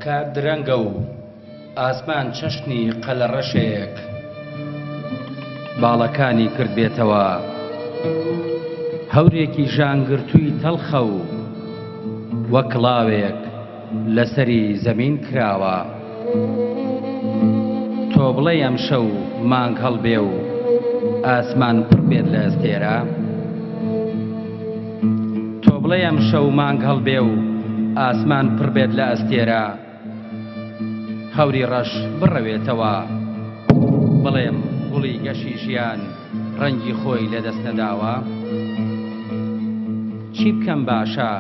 کات درەنگە و ئاسمان چەشنی قەلەڕەشێک باڵەکانی کرد بێتەوە هەورێکی ژانگرتووی تەڵخە و وەک کڵاوێک لەسەری زەمین کراوە تۆ بڵێ ئەمشەو مانگ هەڵبێ و ئاسمان پڕ بێت لە ئەستێرە تۆ بڵێ ئەمشەو مانگ هەڵبێ و ئاسمان پڕ بێت لە ئەستێرە هەوری ڕەش بڕەوێتەوە بڵێم گوڵی گەشی ژیان ڕەنگی خۆی لەدەست نەداوە چی بکەم باشە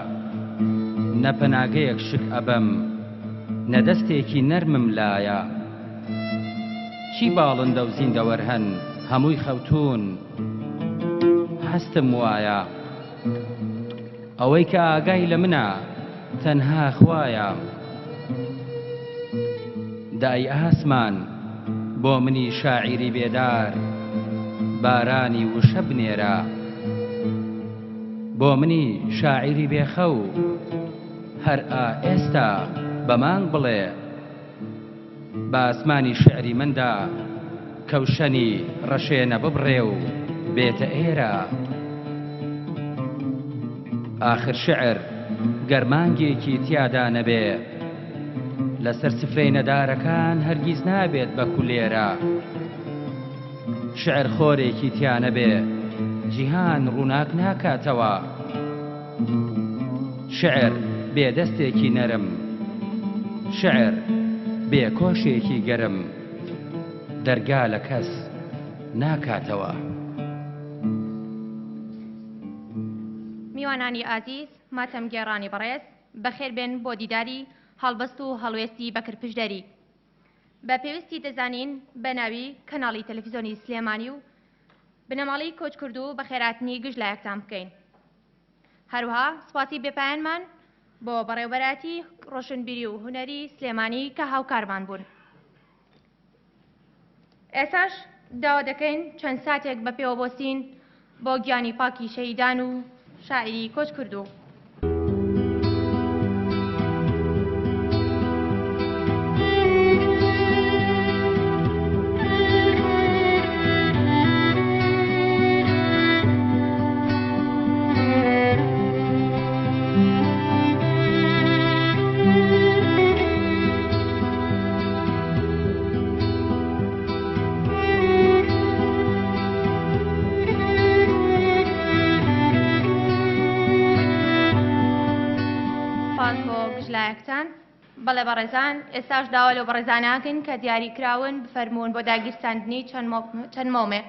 نەپەناگەیەک شک ئەبەم نەدەستێکی نەرمم لایە چی باڵندە و زیندەوەرهەن هەمووی خەوتون هەستم وایە ئەوەی کە ئاگای لە منە تەنها خوایە دای ئاسمان بۆ منی شاعیری بێدار بارانی وشە بنێرە بۆ منی شاعیری بێخەو هەر ئێستا بە مانگ بڵێ بە ئاسمانی شعری مندا کەوشەنی ڕەشێنە ببڕێ و بێتە ئێرە ئاخر شعر گەرمانگێکی تیادا نەبێ لەسەر سفرەی نەدارەکان هەرگیز نابێت بە کولێرە شعر خۆرێکی تیا نەبێ جیهان ڕووناک ناکاتەوە شعر بێدەستێکی نەرم شعر بێکۆشێکی گەرم دەرگا لە کەس ناکاتەوە. میوانانی ئازیز ماتەمگێڕانی بەڕێز بەخێر بێن بۆ دیداری هەڵبەست و هەڵوێستی بەکرپشدەری بە پێویستی دەزانین بە ناوی کەناڵی تەلەڤیزۆنی سلێمانی و بنەماڵی کۆچ کرد و بە خێراتنی گشت لایەکتان بکەین هەروەها سوپاسی بێپایانمان بۆ بەڕێوەبەراتی ڕۆشنبیری و هونەری سلێمانی کە هاوکارمان بوون ئێساش داوا دەکەین چەند ساتێک بە پێوە بۆسین بۆ گیانی پاکی شەهیدان و شاعری کۆچ کردو بەڵێ بەڕێزان ئێستاش داوا لەو بەڕێزاناکەن کە دیاری کراون بفەرمونون بۆ داگیرساندنی چەند مۆمێک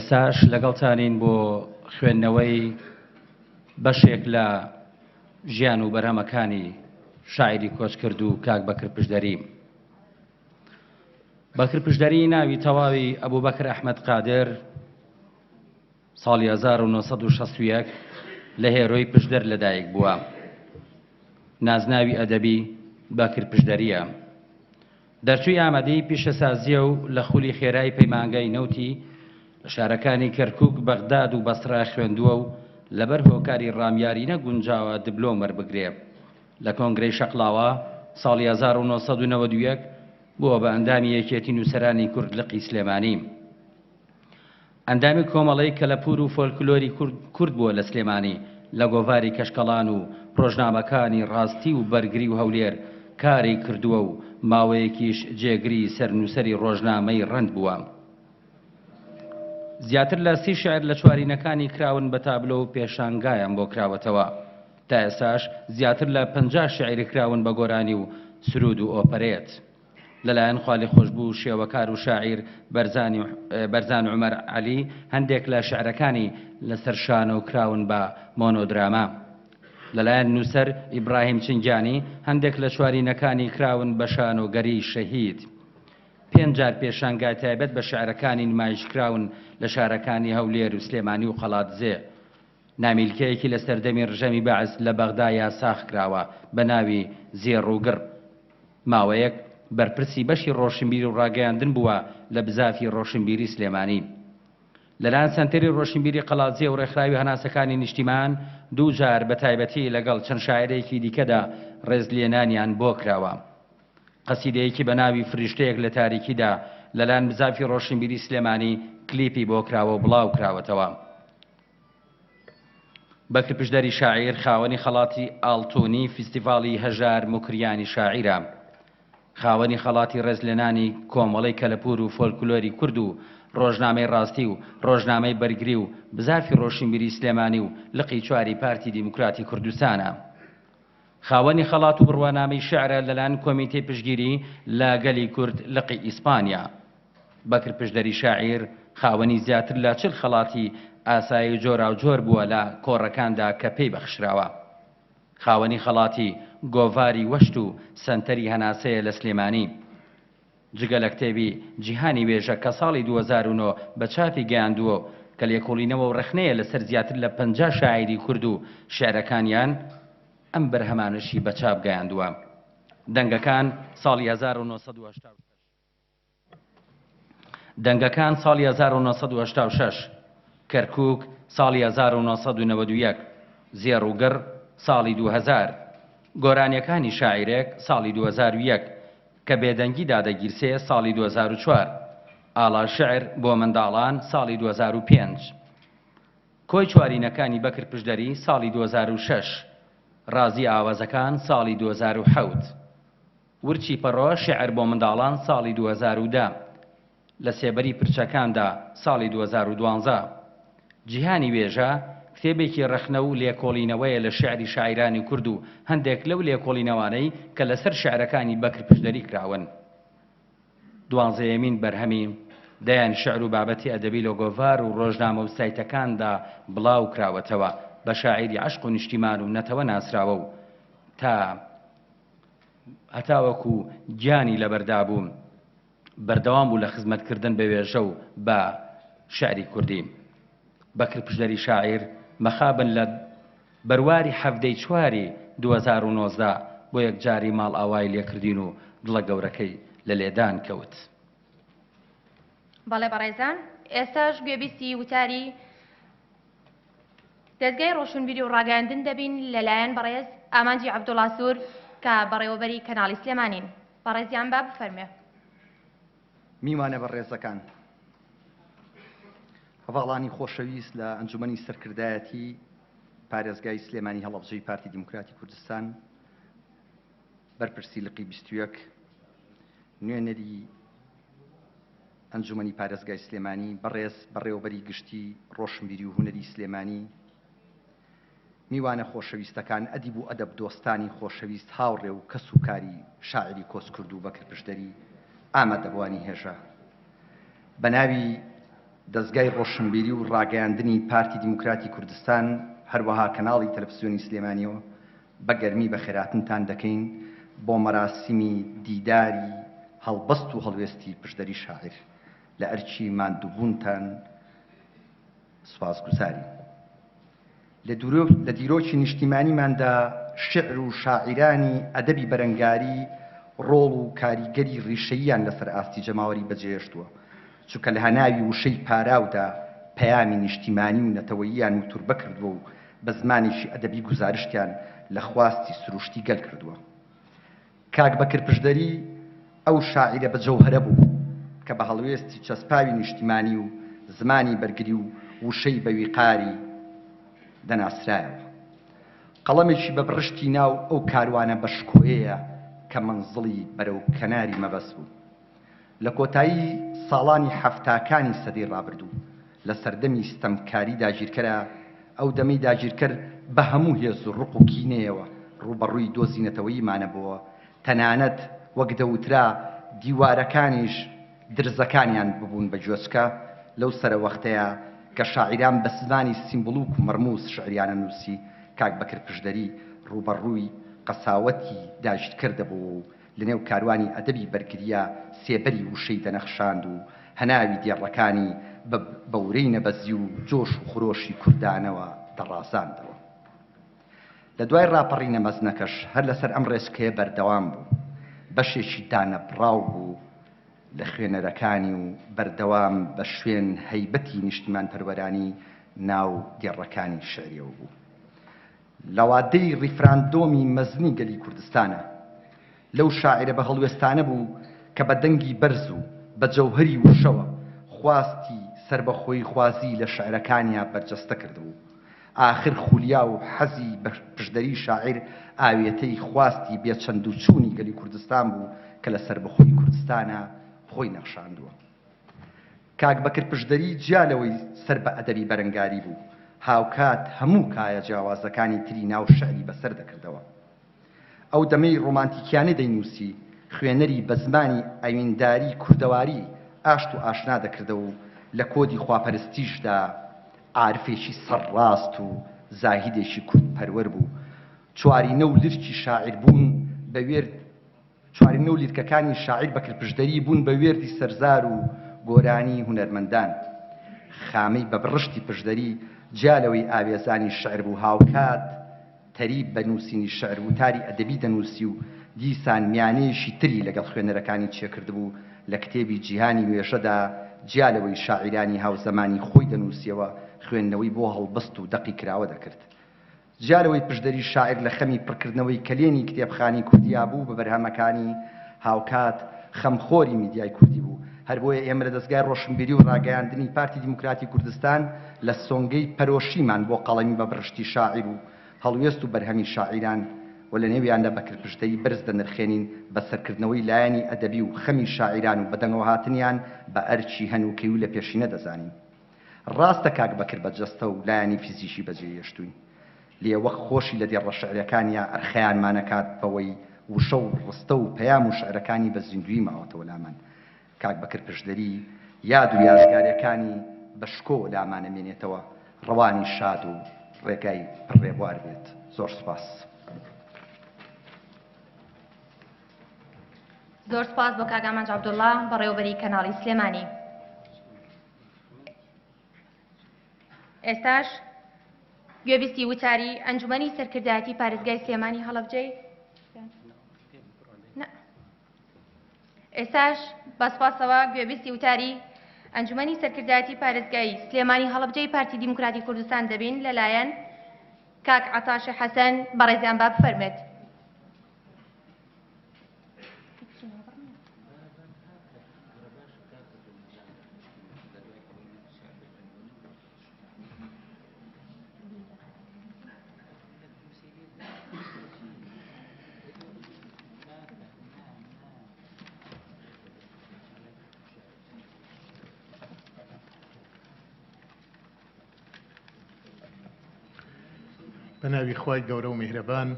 ئێستاش لەگەڵتانین بۆ خوێندنەوەی بەشێک لە ژیان و بەرهەمەکانی شاعری کۆچ کرد و کاک بەکر پشدەری بەکر پشدەری ناوی تەواوی ئەبوبەکر ئەحمەد قادر ساڵی 1961 لە هێرۆی پشدەر لەدایک بووە نازناوی ئەدەبی بەکر پشدەریە دەرچووی ئامادەی پیشەسازیە و لە خولی خێرای پەیمانگای نەوتی لە شارەکانی کەرکووک بەغداد و بەسرا خوێندووە و لەبەر هۆکاری ڕامیاری نەگونجاوە دیبلۆمەر بگرێ لە کۆنگرەی شەقڵاوە ساڵی 1991 بووە بە ئەندامی یەکێتی نووسەرانی کورد لقی سلێمانی ئەندامی کۆمەڵەی کە لە پور و فۆلکلۆری کورد بووە لە سلێمانی لە گۆڤاری کەشکەڵان و ڕۆژنامەکانی ڕاستی و بەرگری و هەولێر کاری کردووە و ماوەیەکیش جێگری سەرنووسەری ڕۆژنامەی ڕەند بووە زیاتر لە 30 شعر لە چوارینەکانی کراون بە تابلۆ و پێشانگایان بۆ کراوەتەوە تا ئێستاش زیاتر لە 50 شعری کراون بە گۆرانی و سرود و ئۆپەرێت لەلایەن خوالی خۆشببوو شێوەکار و شاعیر بەرزان عومەر عەلی هەندێک لە شعرەکانی لەسەر شانە و کراون بە مۆنۆدراما. لەلایەن نووسەر ئیبراهیم چنگیانی هەندێک لە چوارینەکانی کراون بە شانۆگەری شەهید. 5 جار پێشانگای تایبەت بە شعرەکانی نمایشکراون لە شارەکانی هەولێر و سلێمانی و قەڵاتزێ. نامیلکەیەکی لە سەردەمی ڕژەمی بەعس لە بەغدا یاساخ کراوە بە ناوی زێڕ و گڕ. ماوەیەک بەرپرسی بەشی ڕۆشنبیری و ڕاگەیاندن بووە لە بزافی ڕۆشنبیری سلێمانی. لەلایەن سەنتەری ڕۆشنبیری قەڵاتزێ و ڕێکخراوی هەناسەکانی نیشتیمان 2 جار بە تایبەتی لەگەڵ چەند شاعرێکی دیکەدا ڕێزلێنانیان بۆ کراوە. قەسیدەیەکی بە ناوی فریشتەیەک لە تاریکیدا لەلایەن بزافی ڕۆشنبیری سلێمانی کلیپی بۆ کراوە و بڵاو کراوەتەوە. بەکر پشدەری شاعیر خاوەنی خەڵاتی ئاڵتوونی فیستیڤاڵی هەژار مکریانی شاعیرە. خاوەنی خەڵاتی ڕێزلێنانی کۆمەڵەی کەلەپور و فۆلکلۆری کورد و ڕۆژنامەی ڕاستی و ڕۆژنامەی بەرگری و بزافی ڕۆشنبیری سلێمانی و لقی چواری پارتی دیموکراتی کوردستانە. خاوەنی خەڵات و بڕوانامەی شعرە لەلایەن کۆمیتەی پشگیری لە گەلی کورد لقی ئیسپانیا. بەکر پشدەری شاعیر خاوەنی زیاتر لە 40 خەڵاتی ئاسایی جۆرا و جۆر بووە لە کۆڕەکاندا کە پێی بەخشراوە. خاوەنی خەڵاتی گۆڤاری وەشت و سەنتەری هەناسەیە لە سلێمانی. جگە لە کتێبی جیهانی وێژە کە ساڵی 2009 بە چاپی گەیاندووە کە لێکۆڵینەوە و ڕخنەیە لەسەر زیاتر لە 50 شاعیری کورد و شێعرەکانیان ئەم بەرهەمانشی بە چاپ گەیاندووە. دەنگەکان ساڵی 1986 کەرکووک ساڵی 1991 زێڕ و گڕ ساڵی 2000 گۆرانیەکانی شاعیرێک ساڵی 2001 کە بێدەنگی دادەگیرسێ ساڵی 2004 ئاڵا شعر بۆ منداڵان ساڵی 2005 کۆی چوارینەکانی بەکر پشدەری ساڵی 2006 ڕازی ئاوازەکان ساڵی 2007 ورچی پەڕۆ شعر بۆ منداڵان ساڵی 2010 لە سێبەری پرچەکاندا ساڵی 2012 جیهانی وێژە کتێبێکی ڕەخنە و لێکۆڵینەوەیە لە شعری شاعیرانی کورد و هەندێک لەو لێکۆڵینەوانەی کە لەسەر شعرەکانی بەکر پشدەری کراون. 12یەمین بەرهەمی دەیان شعر و بابەتی ئەدەبی لە گۆڤار و ڕۆژنامە و سایتەکاندا بڵاو کراوەتەوە بە شاعیری عەشق و نیشتیمان و نەتەوە ناسراوە و هەتاوەکو گیانی لەبەردابوو بەردەوام بوو لە خزمەتکردن بە وێژە و بە شعری کوردی. بەکر پشدەری شاعیر مەخابن لە بەرواری هەفتەی چواری 2019 بۆ یەکجاری ماڵ ئاوای لێکردین و دڵە گەورەکەی لە لێدان کەوت. بەڵێ بەڕێزان، ئێستاش گوێبیستی وتاری دەستگای ڕۆشنبیری و ڕاگەاندن دەبین لەلایەن بەڕێز ئامانجی عەبدوڵڵا سوور کە بەڕێوەبەری کەناڵی سلێمانین. بەڕێزیان با بفەرمێ. میوانە بەڕێزەکان، هەواڵانی خۆشەویست لە ئەنجومەنی سەرکردایەتی پارێزگای سلێمانی هەڵەبجەی پارتی دیموکراتی کوردستان بەرپرسی لقی 21 نوێنەری ئەنجومەنی پارێزگای سلێمانی بەڕێز بەڕێوەبەری گشتی ڕۆشنبیری و هونەری سلێمانی، میوانە خۆشەویستەکان، ئەدیب و ئەدەب دۆستانی خۆشەویست، هاوڕێ و کەس و کاری شاعری کۆسکورد و بەکر پشدەری ئامادەبوانی هێژە، بە ناوی دەستگای ڕۆشنبیری و ڕاگەیاندنی پارتی دیموکراتی کوردستان هەروەها کەناڵی تەلەڤیزیۆنی سلێمانیەوە بە گەرمی بە خێراتنتان دەکەین بۆ مەراسیمی دیداری هەڵبەست و هەڵوێستی پشدەری شاعیر. لە ئەرچی ماندووبوونتان سوپاسگوزارین. لە دیرۆکی نیشتیمانیماندا شعر و شاعیرانی ئەدەبی بەرەنگاری ڕۆڵ و کاریگەری ڕیشەییان لەسەر ئاستی جەماوەری بەجێهێشتووە، چونکە لە هەناوی وشەی پاراودا پەیامی نیشتیمانی و نەتەوەییان وتوربە کردووە و بە زمانێکی ئەدەبی گوزارشتیان لە خواستی سروشتی گەل کردووە. کاک بەکر پشدەری ئەو شاعیرە بەجەوهرە بوو کە بە هەڵوێستی چەسپاوی نیشتیمانی و زمانی بەرگری و وشەی بەویقاری دەناسرایەوە. قەڵەمێکی بە بڕشتی ناو ئەو کاروانە بەشکۆیەیە کە منزڵی بەرەو کەناری مەبەست بوو. لە کۆتایی ساڵانی هەفتاکانی سەدەی ڕابردوو لە سەردەمی ستەمکاری داگیرکەرە، ئەو دەمەی داگیرکەر بە هەموو هێز و ڕق و کینەیەوە ڕوبەڕووی دۆزینەتەوەیی مانەبەوە، تەنانەت وەک دەوترا دیوارەکانیش درزەکانیان ببوون بە جۆچکە لەو سەرەوەختەیە کە شاعیران بە زمانی سیمبڵوک و مەرموز شعریانە نووسی کاک بەکر پشدەری ڕوبەڕووی قەساوەتی داژت کردەبوو و لەنێو کاروانی ئەدەبی بەرگریە سێبەری وشەی دەنەخشاند و هەناوی دێڕەکانی بەورەی نەبەزی و جۆش و خۆشی کوردانەوە دەڕازاندەوە. لە دوای ڕاپەڕینە مەزنەکەش هەر لەسەر ئەم ڕێچکەیە بەردەوام بوو، بەشێکی دانەبڕاو بوو لە خوێنەرەکانی و بەردەوام بە شوێن هەیبەتی نیشتمان پەروەرانی ناو دێڕەکانی شعریەوە بوو. لەوادەی ڕیفراندۆمی مەزنی گەلی کوردستانە لەو شاعرە بە هەڵوێستانە بوو کە بە دەنگی بەرز و بە جەوهەری وشەوە خواستی سربەخۆی خوازی لە شعرەکانیان بەرجەستە کردبوو. ئاخر خولیا و حەزی بە پشدەری شاعیر ئاوێتەی خواستی بێچەند و چوونی گەلی کوردستان بوو کە لە سربەخۆی کوردستانە خۆی نەخشاندووە. کاک بەکر پشدەری جیالەوەی سەر بە ئەدەبی بەرەنگاری بوو، هاوکات هەموو کایە جیاوازەکانی تری ناو شعری بەسەر دەکردەوە. ئەو دەمەی ڕۆمانتیکیانە دەینووسی خوێنەری بە زمانی ئەوینداری کوردەواری ئاشت و ئاشنا دەکردە و لە کۆدی خواپەرستیشدا عارفێکی سەرڕاست و زاهیدێکی کورد پەروەر بوو. چوارینە و لرکی شاعیر بوون بە وێرد چوارینە و لیرکەکانی شاعیر بەکر پشدەری بوون بە وێردی سەرزار و گۆرانی هونەرمەندان. خامەی بە بڕشتی پشدەری جیالەوەی ئاوێزانی شعر بوو، هاوکات تەریب بە نووسینی شعر و تاری ئەدەبی دەنووسی و دیسان میانەیەشی تری لەگەڵ خوێنەرەکانی چێکردبوو. لە کتێبی جیهانی وێژەدا جیالەوەی شاعیرانی هاوزەمانی خۆی دەنووسیەوە خوێندنەوەی بۆ هەڵبەست و دەقی کراوە دەکرد. جیالەوەی پشدەری شاعیر لە خەمی پڕکردنەوەی کلێنی کتێبخانی کوردیا بوو بە بەرهەمەکانی هاوکات خەمخۆری میدیای کوردی بوو. هەر بۆیە ئێمە لە دەستگای ڕۆشنبیری و ڕاگەیاندنی پارتی دیموکراتی کوردستان لە سۆنگەی پەرۆشیمان بۆ قەڵەمی بە بڕشتی شاعیر و هەڵوێست و بەرهەمی شاعیران و لە نێویاندا بەکر پشدەری بەرز دەنرخێنین بە سەرکردنەوەی لایەنی ئەدەبی و خەمی شاعیران و بەدەنگەوە هاتنیان بە ئەرچی هەنووکەی و لە پێشینە دەزانین. ڕاستە کاک بەکر بەجەستە و لایەنی فیزیشی بەجێهێشتووین، لێ وەک خۆشی لە دێڕە شعرەکانیە ئەرخەیانمانەکات بەوەی وشە و ڕستە و پەیام و شعرەکانی بە زیندوی ماوەتەوە لامان. کاک بەکر پشدەری یاد و یادگاریەکانی بە شکۆ لامانەمێنێتەوە. ڕەوانی شاد و ڕێگای پڕێبوار بێت. زۆر سوپاس. زۆر سپاس بۆ کاک ئامانج عەبدوڵڵا بەڕێوەبەری کەناڵی سلێمانی. ئێستاش گوێبیستی وتاری ئەنجومەنی سەرکردایەتی پارێزگای سلێمانی هەڵەبجەی ئێستاش بەسپاسەوە گوێبیستی وتاری ئەنجومەنی سەرکردایەتی پارێزگای سلێمانی هەڵەبجەی پارتی دیموکراتی کوردستان دەبین لەلایەن کاک عەتاشی حەسەن بەڕێزیان با بفەرمێت. بەناوی خوای گەورە و میهرەبان،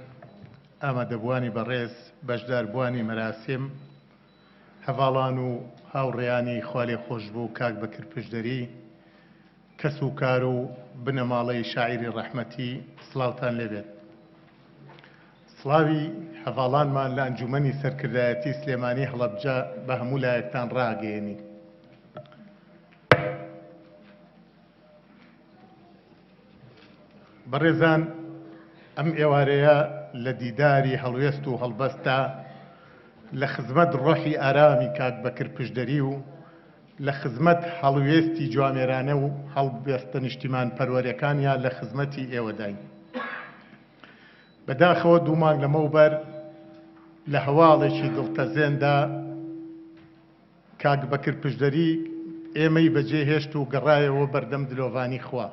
ئامادەبوانی بەڕێز بەشداربوانی مەراسیم، هەڤاڵان و هاوڕێیانی خوالێ خۆشببوو کاک بەکر پشدەری، کەس و کار و بنەماڵەی شاعیری ڕەحمەتی، سڵاوتان لێبێت. سڵاوی هەڤاڵانمان لە ئەنجومەنی سەرکردایەتی سلێمانی هەڵەبجە بە هەموو لایەکتان ڕاگەیەنی. بەڕێزان، ئەم ئێوارەیە لە دیداری هەڵوێست و هەڵبەستە لە خزمەت ڕۆحی ئارامی کاک بەکر پشدەری و لە خزمەت هەڵوێستی جوامێرانە و هەڵبێستە نیشتیمان پەروەریەکانیان لە خزمەتی ئێوەداین. بەداخەوە دوو مانگ لەمەوبەر لە هەواڵێکی دڵتەزێندا کاک بەکر پشدەری ئێمەی بەجێهێشت و گەڕایەوە بەردەم دلۆڤانی خوا.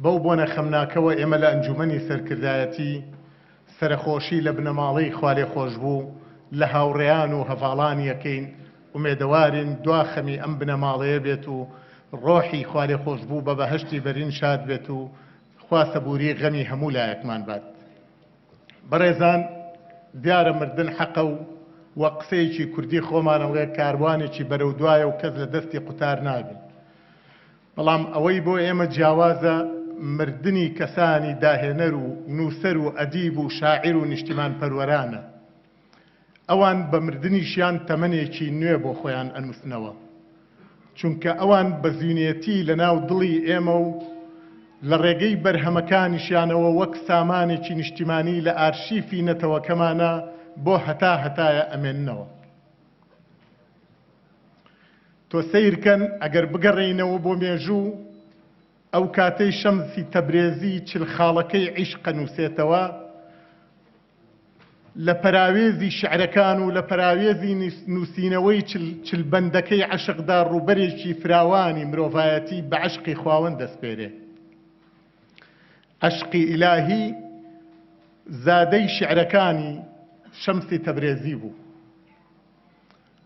بەو بۆنە خەمناکەوە ئێمە لە ئەنجومەنی سەرکردایەتی سەرخۆشی لە بنەماڵەی خوالێ خۆشببوو لە هاوڕێیان و هەڤاڵانی یەکەین ومێدەوارین دواخەمی ئەم بنەماڵەیە بێت و ڕۆحی خوالێ خۆشببوو بە بەهەشتی بەرین شاد بێت و خوا سەبووری غەمی هەموو لایەکمان بات. بەڕێزان، دیارە مردن حەقە و وە قسەیەکی کوردی خۆمانەڵێ کاروانێکی بەرەو دوایە و کەس لە دەستی قوتار نابێت. بەڵام ئەوەی بۆ ئێمە جیاوازە مردنی کەسانی داهێنەر و نووسەر و ئەدیب و شاعیر و نیشتیمان پەروەرانە. ئەوان بە مردنیشیان تەمەنێکی نوێ بۆ خۆیان ئەنووسنەوە، چونکە ئەوان بە زیینەتی لە ناو دڵی ئێمە و لە ڕێگەی بەرهەمەکانیشیانەوە وەک سامانێکی نیشتیمانی لە ئارشیفی نەتەوەکەمانە بۆ هەتایە ئەمێننەوە. تۆ سیرکەن ئەگەر بگەڕێینەوە بۆ مێژوو ئەو کاتەی شەمسی تەبرێزی چلخاڵەکەی عیشقە نووسێتەوە، لە پەراوێزی شعرەکان و لە پەراوێزی نووسینەوەی چلبەندەکەی عەشقدا ڕووبەرێکی فراوانی مرۆڤایەتی بە عەشقی خواوەند دەسپێرێ. عەشقی ئیلاهی زادەی شعرەکانی شەمسی تەبرێزی بوو.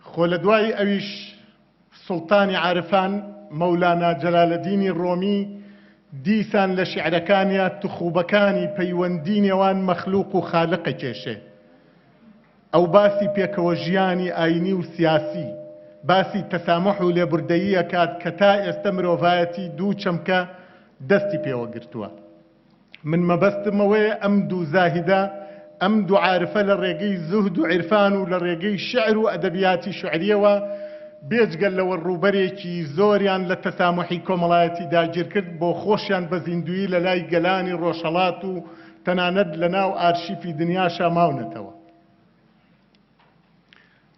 خۆ لە دوای ئەویش سوڵتانی عارفان مەولانا جەلالەدینی ڕۆمی دیسان لە شعرەکانیان توخوبەکانی پەیوەندی نێوان مەخلوق و خالقە کێشێ. ئەو باسی پێکەوە ژیانی ئاینی و سیاسی، باسی تەسامح و لێبوردەیی ئەکات کە تا ئێستا مرۆڤایەتی دوو چەمکە دەستی پێوە گرتووە. من مەبەستمەوەیە ئەم دوو زاهیدە، ئەم دوو عارفە لە ڕێگەی زوهد و عیرفان و لە ڕێگەی شعر و ئەدەبیاتی شعریەوە بێجگەل لەوە ڕووبەرێکی زۆریان لە تەسامحی کۆمەڵایەتی داگیر کرد بۆ خۆشیان بە زیندویی لە لای گەلانی ڕۆژهەڵات و تەنانەت لە ناو ئارشیفی دنیاشا ماونەتەوە.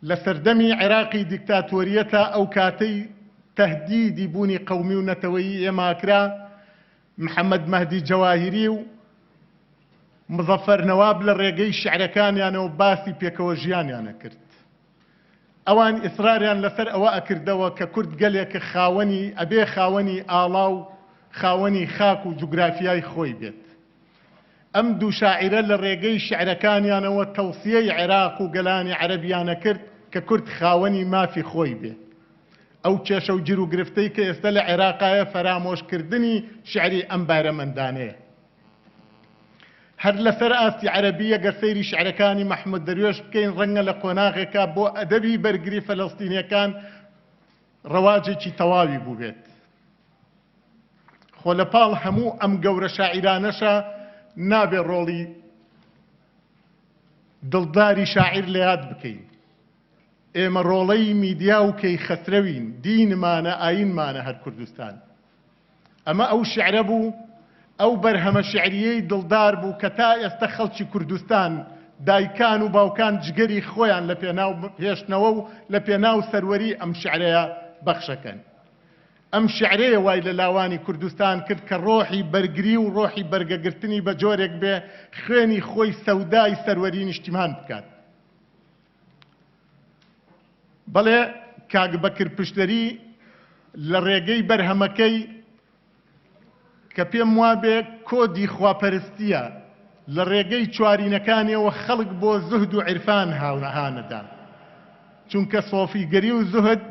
لە سەردەمی عێراقی دیکتاتۆریەتە ئەو کاتەی تەهدیدی بوونی قەومی و نەتەوەیی ئێماکرا، محەممەد مەهدی جەواهیری و مزەفەر نەواب لە ڕێگەی شعرەکانیانەوە باسی پێکەوە ژیانیانە کرد. ئەوان ئیسراریان لەسەر ئەوە ئەکردەوە کە کورد گەلێکە ئەبێ خاوەنی ئاڵا و خاوەنی خاک و جوگرافیای خۆی بێت. ئەم دوو شاعرە لە ڕێگەی شعرەکانیانەوە تەوسیەی عێراق و گەلانی عەرەبیانە کرد کە کورد خاوەنی مافی خۆی بێت. ئەو کێشە و گیر و گرفتەی کە ئێستا لە عێراقایە فەرامۆشکردنی شعری ئەم بارەمەندانەیە. هەر لەسەر ئاستی عەرەبی ئەگەر سەیری شعرەکانی مەحموود دەروێش بکەین ڕەنگە لە قۆناغێکا بۆ ئەدەبی بەرگری فەلەستینیەکان ڕەواجێکی تەواوی بوو بێت. خۆ لەپاڵ هەموو ئەم گەورە شاعیرانەشە نابێ ڕۆڵی دڵداری شاعیر لە یاد بکەین. ئێمە ڕۆڵەی میدیا و کەی خەسرەوین، دینمانە ئاینمانە هەر کوردستان. ئەمە ئەو شعرە بوو، ئەو بەرهەمە شعریەی دڵدار بوو کە تا ئێستا خەڵکی کوردستان دایکان و باوکان جگەری خۆیان لە پێناو هێشتنەوە و لە پێناو سەروەری ئەم شعرەیە بەخشەکەن. ئەم شعرەیە وای لە لاوانی کوردستان کرد کە ڕۆحی بەرگری و ڕۆحی بەرگەگرتنی بە جۆرێک بێ خوێنی خۆی سەودای سەروەری نیشتیمان بکات. بەڵێ کاک بەکر پشتەری لە ڕێگەی بەرهەمەکەی کە پێم وابێ کۆدی خواپەرستیە لە ڕێگەی چوارینەکانیەوە خەڵک بۆ زوهد و عیرفان هاونەهانەدا، چونکە سۆفیگەری و زوهد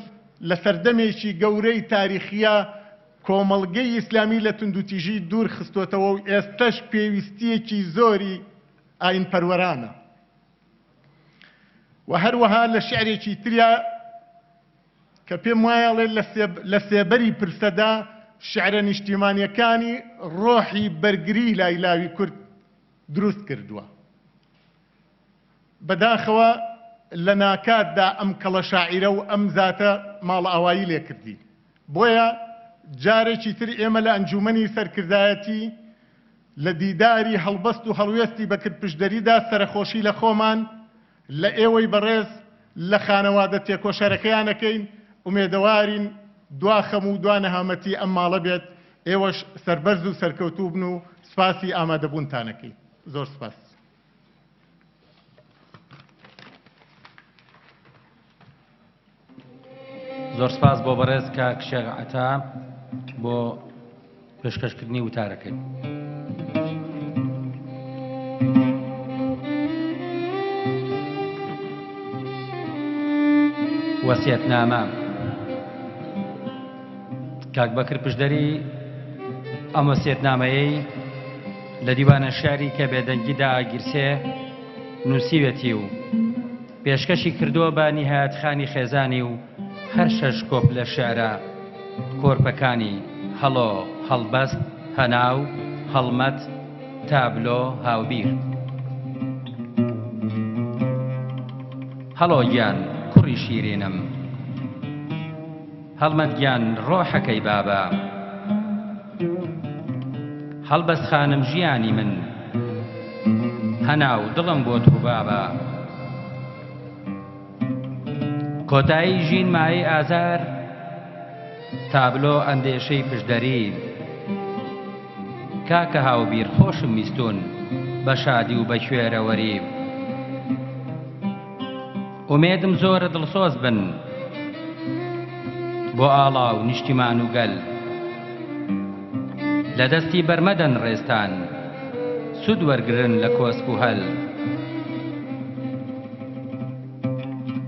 لە سەردەمێکی گەورەی تاریخیە کۆمەڵگەی ئیسلامی لە توندوتیژی دوور خستۆتەوە و ئێستەش پێویستیەکی زۆری ئاین پەروەرانە. و هەروەها لە شعرێکی تریا کە پێم وایەڵێ لە سێبەری پرسەدا شعرە نیشتیمانیەکانی ڕۆحی بەرگری لایلاوی کورد دروست کردووە. بەداخەوە لە ناکاتدا ئەم کەڵە شاعیرە و ئەم زاتە ماڵە ئاوایی لێ کردی. بۆیە جارێکی تر ئێمە لە ئەنجومەنی سەرکردایەتی لە دیداری هەڵبەست و هەڵوێستی بەکرد پشتدەریدا سەرخۆشی لە خۆمان لە ئێوەی بەڕێز لە خانەوادە تێکۆشەرەکەیانەکەین ومێدەوارین دواخەم و دوانەهامەتی ئەم ماڵە بێت. ئێوەش سەربەرز و سەرکەوتوو بن و سپاسی ئامادەبوونتانەکەی. زۆر سپاس. زۆر سپاس بۆ بەڕێز کاک شێخ عەتا بۆ پێشکەشکردنی وتارەکەی. وەسیەتنامە. کاک بەکر پشتدەری ئەم وەسیەتنامەیەی لە دیوانە شاری کە بێدەنگیدا ئاگیرسێ نووسیوێتی و پێشکەشی کردووە بە نیهایەتخانی خێزانی و هەر شەش کۆپ لە شێعرە کۆرپەکانی هەڵۆ، هەڵبەست، هەناو، هەڵمەت، تابلۆ، هاوبیر. هەڵۆ گیان کوڕی شیرینم، هەڵمەت گیان ڕۆحەکەی بابە، هەڵبەست خانم ژیانی من، هەناو دڵم بۆ تو بابە. کۆتایی ژین مایەی ئازار، تابلۆ ئەندێشەی پشدەری. کاکە هاوبیر خۆشم میستون بە شادی و بە کوێرەوەری. ئومێدم زۆرە دڵسۆز بن بۆ ئاڵا و نیشتیمان و گەل. لە دەستی بەرمەدەن ڕێستان سود وەرگرن لە کۆسپ و هەل.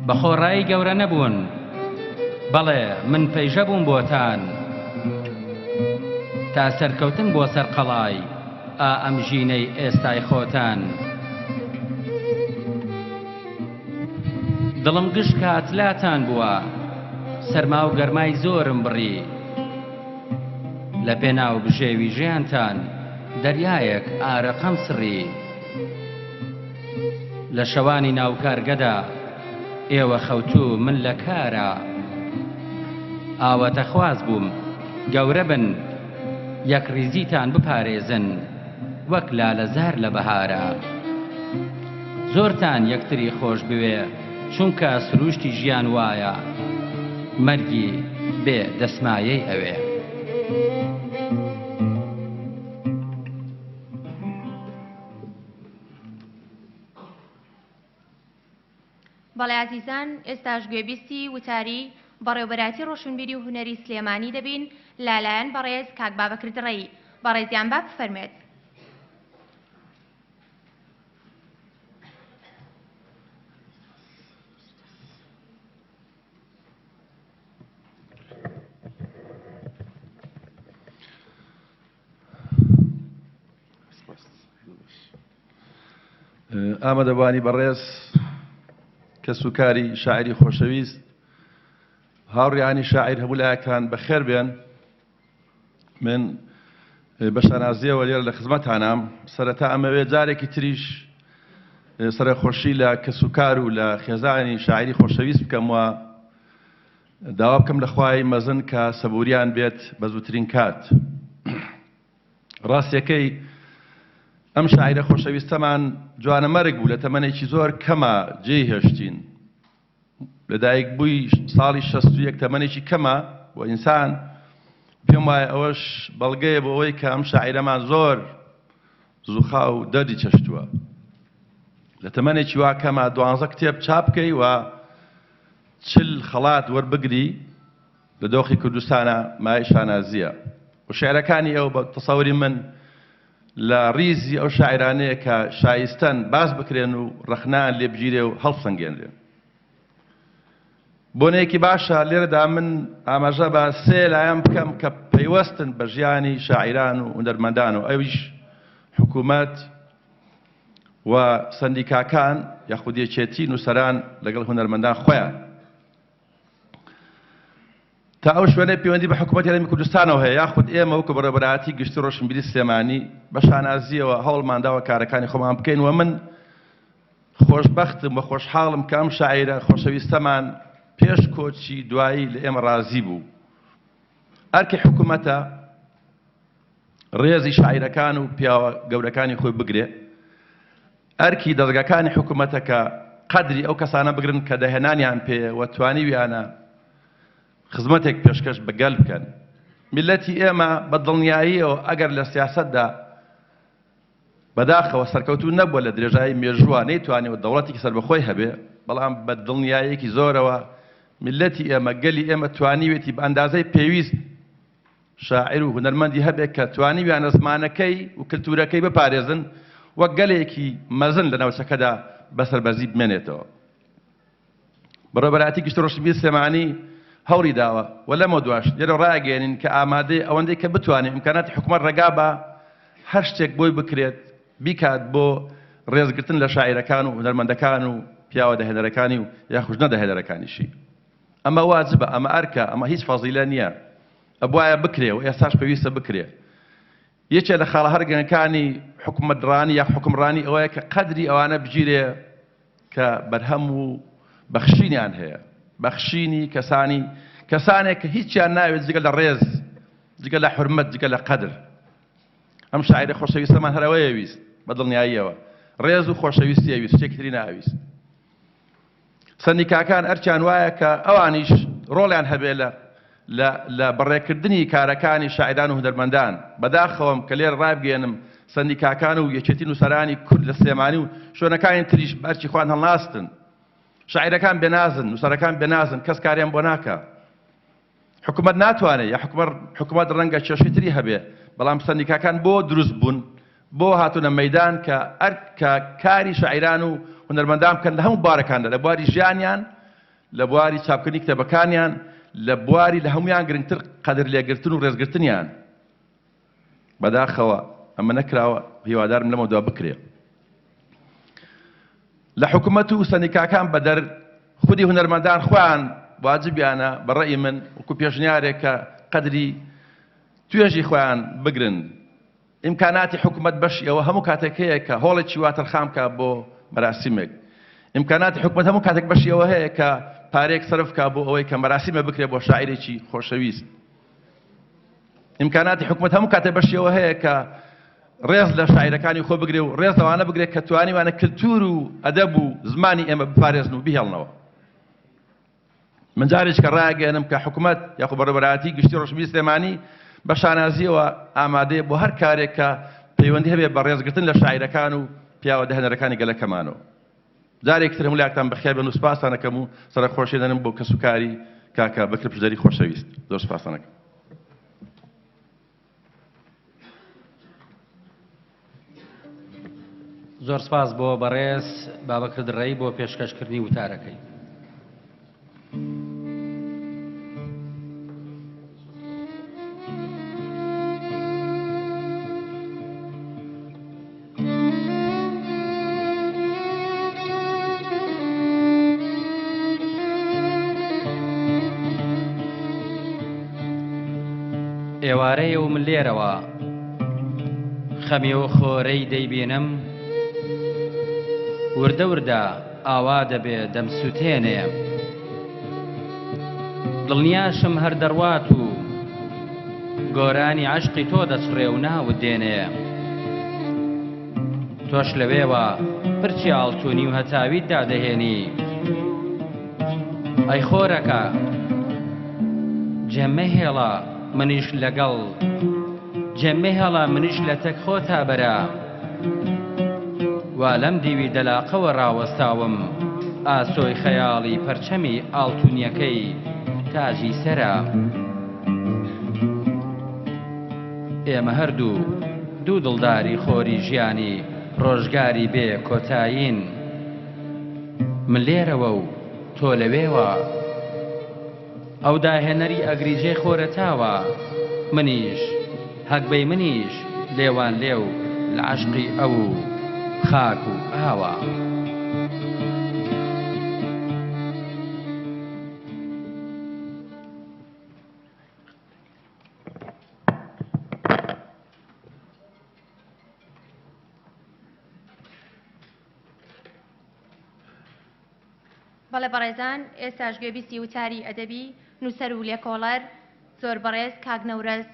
بە خۆڕایی گەورە نەبوون، بەڵێ من پەیژە بووم بۆتان، تا سەرکەوتن بۆ سەر قەڵای ئەم ژینەی ئێستای خۆتان. دڵم گشت کاتلاتان بووە، سەرما و گەرمای زۆرم بڕی. لە پێناو بژێوی ژیانتان دەریایەک ئارەقەم سڕی. لە شەوانی ناوکارگەدا ئێوە خەوتوو من لە کارە. ئاوەتە خواز بووم گەورە بن، یەک ریزیتان بپارێزن وەک لالەزار لە بەهارە. زۆرتان یەکتری خۆش بوێ چونکە سروشتی ژیان وایە، مەرگی بێ دەسمایەی ئەوێ. بەڵێ عزیزان، ئێستاش گوێبیستی وتاری بەڕێوەبەراتی ڕۆشنبیری و هونەری سلێمانی دەبین لالایەن بەڕێز کاک بابەکر دڕەیی. بەڕێزیان با بفەرمێت. ئامادەبانی بەڕێز کە سوکاری شاعری خۆشەویست، هاوڕێیانی شاعیر هەموو لایەکان بەخێر بێن. من بە شانازیەوە لێرە لە خزمەتانام. سەرەتا ئەمەوێ جارێکی تریش سەرخۆشی لە کەسوکار و لە خێزانی شاعری خۆشەویست بکەم و داوا بکەم لە خوای مەزن کە سەبووریان بێت بە زووترین کات. ڕاستیەکەی ئەم شاعیرە خۆشەویستەمان جوانەمەرگ بوو، لە تەمەنێکی زۆر کەمە جێی هێشتین. لەدایک بووی ساڵی 61 تەمەنێکی کەمە بۆ ئینسان. پێم وایە ئەوەش بەڵگەیە بۆ ئەوەی کە ئەم شاعیرەمان زۆر زووخا و دەردی چەشتووە. لە تەمەنێکی وا کەمە 12 کتێب چاپ بکەی و 40 خەڵات وەربگری لە دۆخی کوردستانە مای شانازیە. و شێعرەکانی ئەو بە تەسەوری من لە ڕیزی ئەو شاعرانەیە کە شایستەن باس بکرێن و ڕەخنان لێ بگیرێ و هەڵسەنگێنرێن. بۆنەیەکی باشە لێرەدا من ئاماژە بە 3 لایەن بکەم کە پەیوەستن بە ژیانی شاعیران و هونەرمەندان، و ئەویش حکوومەت و سەندیکاکان یاخود یەکێتی نووسەران لەگەڵ هونەرمەندان خۆیان. تا ئەو شوێنەی پەیوەندی بە حکوومەتی هەرێمی کوردستانەوە هەیە، یاخود ئێمە وەکو بەڕێوەبەراتی گشتی ڕۆشنبیری سلێمانی بە شانازیەوە هەوڵمانداوە کارەکانی خۆمان بکەین. و من خۆشبەختم و خۆشحاڵم کە ئەم شاعیرە خۆشەویستەمان پێش کۆچی دوایی لە ئێمە ڕازی بوو. ئەرکی حکوومەتە ڕێزی شاعیرەکان و پیاوە گەورەکانی خۆی بگرێ. ئەرکی دەزگاکانی حکوومەتە کە قەدری ئەو کەسانە بگرن کە دەهێنانیان پێ و توانیویانە خزمەتێک پێشکەش بەگەل بکەن. میلەتی ئێمە بە دڵنیاییەوە ئەگەر لە سیاسەتدا بەداخەوە سەرکەوتوو نەبووە لە درێژایی مێژووە نەیتوانێت دەوڵەتێکی سەربەخۆی هەبێ، بەڵام بە دڵنیاییەکی زۆرەوە میلەتی ئێمە گەلی ئێمە توانیوێتی بە ئەندازەی پێویست شاعیر و هونەرمەندی هەبێت کە توانیویانە زمانەکەی و کلتورەکەی بپارێزن وەک گەلێکی مەزن لە ناوچەکەدا بەسەربەرزی بمێنێتەوە. بەڕێوەبەراتی گشتی ڕۆشنبیری سلێمانی هەوڵی داوە و لەمە دواش لێرە ڕاگەێنین کە ئامادەی ئەوەندەی کە بتوانێت ئیمکاناتی حکوومەت ڕێگا بە هەر شتێک بۆی بکرێت بیکات بۆ ڕێزگرتن لە شاعیرەکان و هونەرمەندەکان و پیاوە دەهێنەرەکانی و یاخوش نەدەهێنەرەکانیشی. ئەمە واجبە، ئەمە ئەرکە، ئەمە هیچ فەزیلە نییە، ئەبوایە بکرێ و ئێستاش پێویستە بکرێ. یەکێ لە خاڵە هەرگەنەکانی حکومەتڕانی یا حکومڕانی ئەوەیە کە قەدری ئەوانە بگیرێ کە بەرهەم و بەخشینیان هەیە، بەخشینی کەسانێک کە هیچیان ناوێت جگە لە ڕێز، جگە لە حورمەت، جگە لە قەدر. ئەم شاعیرە خۆشەویستەمان هەرەوەیە ویست بە دڵنیاییەوە، ڕێز و خۆشەویستیە ویست، شتێکی تری ناویست. سەندیکاکان ئەرچیان وایە کە ئەوانیش ڕۆڵیان هەبێ لە بەڕێکردنی کارەکانی شاعیران و هونەرمەندان. بەداخەوەم کە لێرە ڕابگەێنم سەندیکاکان و یەکێتی نووسەرانی کورد لە سلێمانی و شوێنەکانی تریش بەرچی خوان هەڵناستن. شاعیرەکان بێنازن، نووسەرەکان بێنازن، کەس کاریان بۆ ناکە. حکومەت ناتوانێت یا حکومەت ڕەنگە کێشەی تری هەبێ، بەڵام سەندیکاکان بۆ دروست بوون، بۆ هاتوونە مەیدان کە کاری شاعیران و هونەرمەندان بکەن لە هەموو بارەکاندا، لە بواری ژیانیان، لە بواری چاپکردنی کتێبەکانیان، لە بواری لە هەمویان گرنگتر قەدر لێگرتن و ڕێزگرتنیان. بەداخەوە ئەمە نەکراوە، هیوادارم لەمەوەدا بکرێ. لە حکومەت و سەندیکاکان بەدەر خودی هونەرمەندان خۆیان واجبیانە بەڕێی من وەکو پێشنیارێک کە قەدری توێژی خۆیان بگرن. ئیمکاناتی حکومەت بەشی ئەوە هەموو کاتێک هەیە کە هۆڵێکی واترخام کە بۆ مەراسیمێک. ئیمکاناتی حکومەت هەموو کاتێک بەشی ئەوە هەیە کە پارێک سەرف کا بۆ ئەوەی کە مەراسیمە بکرێ بۆ شاعیرێکی خۆشەویست. ئیمکاناتی حکومەت هەموو کاتێک بەشی ئەوە هەیە کە ڕێز لە شاعیرەکانی خۆ بگرێ و ڕێز لەوانە بگرێت کە توانیوانە کلتور و ئەدەب و زمانی ئێمە بپارێزن و بهێڵنەوە. من جارێک کە ڕاگەێنم کە حکومەت یاخو بەڕێوەبەرایەتی گشتی ڕۆژبیری سلێمانی بە شانازیەوە ئامادەیە بۆ هەر کارێک کە پەیوەندی هەبێت بە ڕێزگرتن لە شاعیرەکان و پیاوە دەهێنەرەکانی گەلەکەمانەوە. جارێکتر هەموو لایەکتان بەخێر بێن و سوپاسان دەکەم و سەرخۆشی دەنم بۆ کەسوکاری کاکە بەکر پشدەری خۆشەویست. زۆر سوپاسان دەکەم. زۆر سپاس بۆ بەڕێز بابەکر دڕێی بۆ پێشکەشکردنی وتارەکەی. ئێوارەیە و من لێرەوە خەمی و خۆرەی دەیبینم، وردە وردە ئاوا دەبێ دەمسووتێنێ، دڵنیاشم هەر دەڕوات و گۆرانی عەشقی تۆ دەچڕێ و ناوت دێنێ. تۆش لەوێوە پرچی ئاڵتوونی و هەتاویت دادەهێنی. ئەی خۆرەکە جێمە هێڵە منیش لەگەڵ، جێمە هێڵە منیش لە تەک خۆتا بەرە. وا لەم دیوی دەلاقەوە ڕاوەستاوم، ئاسۆی خەیاڵی پەرچەمی ئاڵتوونیەکەی تاجی سەرە. ئێمە هەردوو دوو دڵداری خۆری ژیانی ڕۆژگاری بێ کۆتایین. من لێرەوە و تۆ لەوێوە، ئەو داهێنەری ئەگریجێ خۆرەتاوە. منیش هەکبەی منیش لێوان لێو لە عەشقی ئەو خاک و ئاوە. بەڵێ بەڕێزان، ئێستاش گوێبیستی وتاری ئەدەبی نووسەر و لێکۆڵەر زۆر بەڕێز کاک نەورەز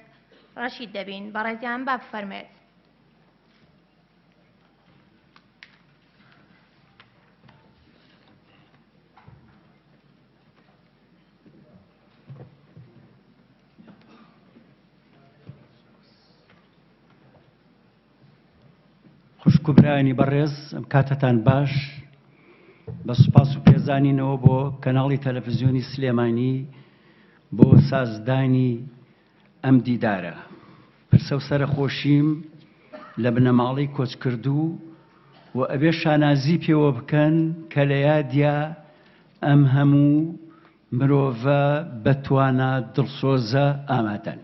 ڕەشید دەبین. بەڕێزیان با بفەرمێت. خوشکوبرانی بەڕێز، ئەم کاتتان باش. بە سوپاس و پێزانینەوە بۆ کەناڵی تەلەڤیزیۆنی سلێمانی بۆ سازدانی ئەم دیدارە. پرسە و سەرخۆشیم لە بنەماڵی کۆچکردوو و ئەبێ شانازی پێوە بکەن کە لە یادیا ئەم هەموو مرۆڤە بەتوانە دڵسۆزە ئامادەن.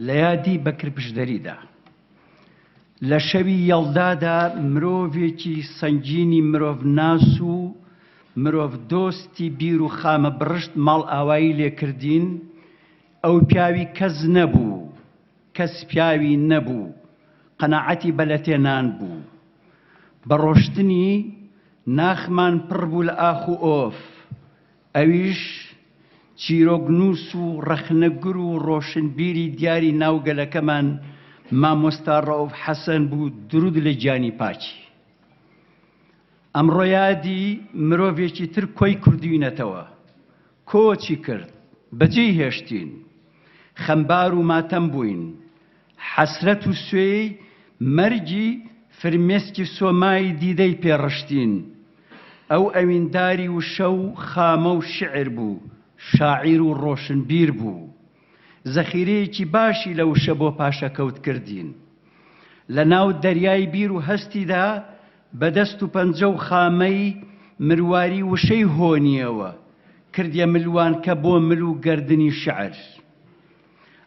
لە یادی بەکر پشدەریدا لە شەوی یەڵدادا مرۆڤێکی سەنگینی مرۆڤ ناس و مرۆڤ دۆستی بیر و خامە بڕشت ماڵ ئاوایی لێکردین. ئەو پیاوی کەس نەبوو، کەس پیاوی نەبوو، قەناعەتی بەلەتێنان بوو. بە ڕۆشتنی ناخمان پڕ بوو لە ئاخ و ئۆف. ئەویش چیرۆگنووس و ڕەخنەگر و ڕۆشنبیری دیاری ناوگەلەکەمان مامۆستا ڕەوف حەسەن بوو، درود لە گیانی پاکی. ئەمڕۆ یادی مرۆڤێکی تر کۆی کردوینەتەوە. کۆچی کرد، بەجێی هێشتین، خەمبار و ماتەم بووین، حەسرەت و سوێی مەرگی فرمێسکی سۆمای دیدەی پێڕشتین. ئەو ئەوینداری و شەو خامە و شعر بوو، شاعیر و ڕۆشنبیر بوو. زەخیرەیەکی باشی لەو شە بۆ پاشەکەوت کردین. لە ناو دەریای بیر و هەستیدا بەدەست و پەنجە و خامەی مرواری وشەی هۆنیەوە کردیە ملوانکە بۆ مل و گەردنی شعر.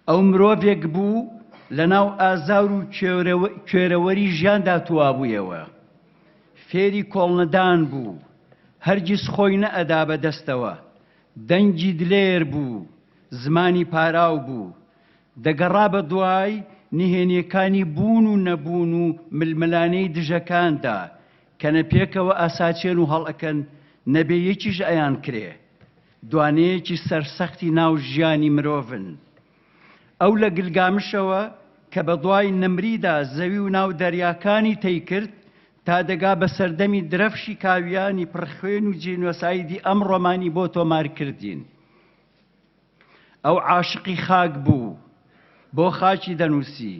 ئەو مرۆڤێک بوو لە ناو ئازار و کوێرەوەری ژیاندا توابوویەوە. فێری کۆڵنەدان بوو، هەرگیز خۆی نەئەدا بەدەستەوە. دەنگی دلێر بوو، زمانی پاراو بوو. دەگەڕا بە دوای نهێنیەکانی بوون و نەبوون و ململانەی دژەکاندا کە نەپێکەوە ئاساچێن و هەڵئەکەن نەبێ یەکیش ئەیان کرێ. دوانەیەکی سەرسەختی ناو ژیانی مرۆڤن. ئەو لە گلگامشەوە کە بە دوای نەمریدا زەوی و ناو دەریاکانی تەی کرد تا دەگا بە سەردەمی درەفشی کاویانی پڕخوێن و جینۆسایدی ئەم ڕۆمانی بۆ تۆمار کردین. ئەو عاشقی خاک بوو، بۆ خاکی دەنووسی،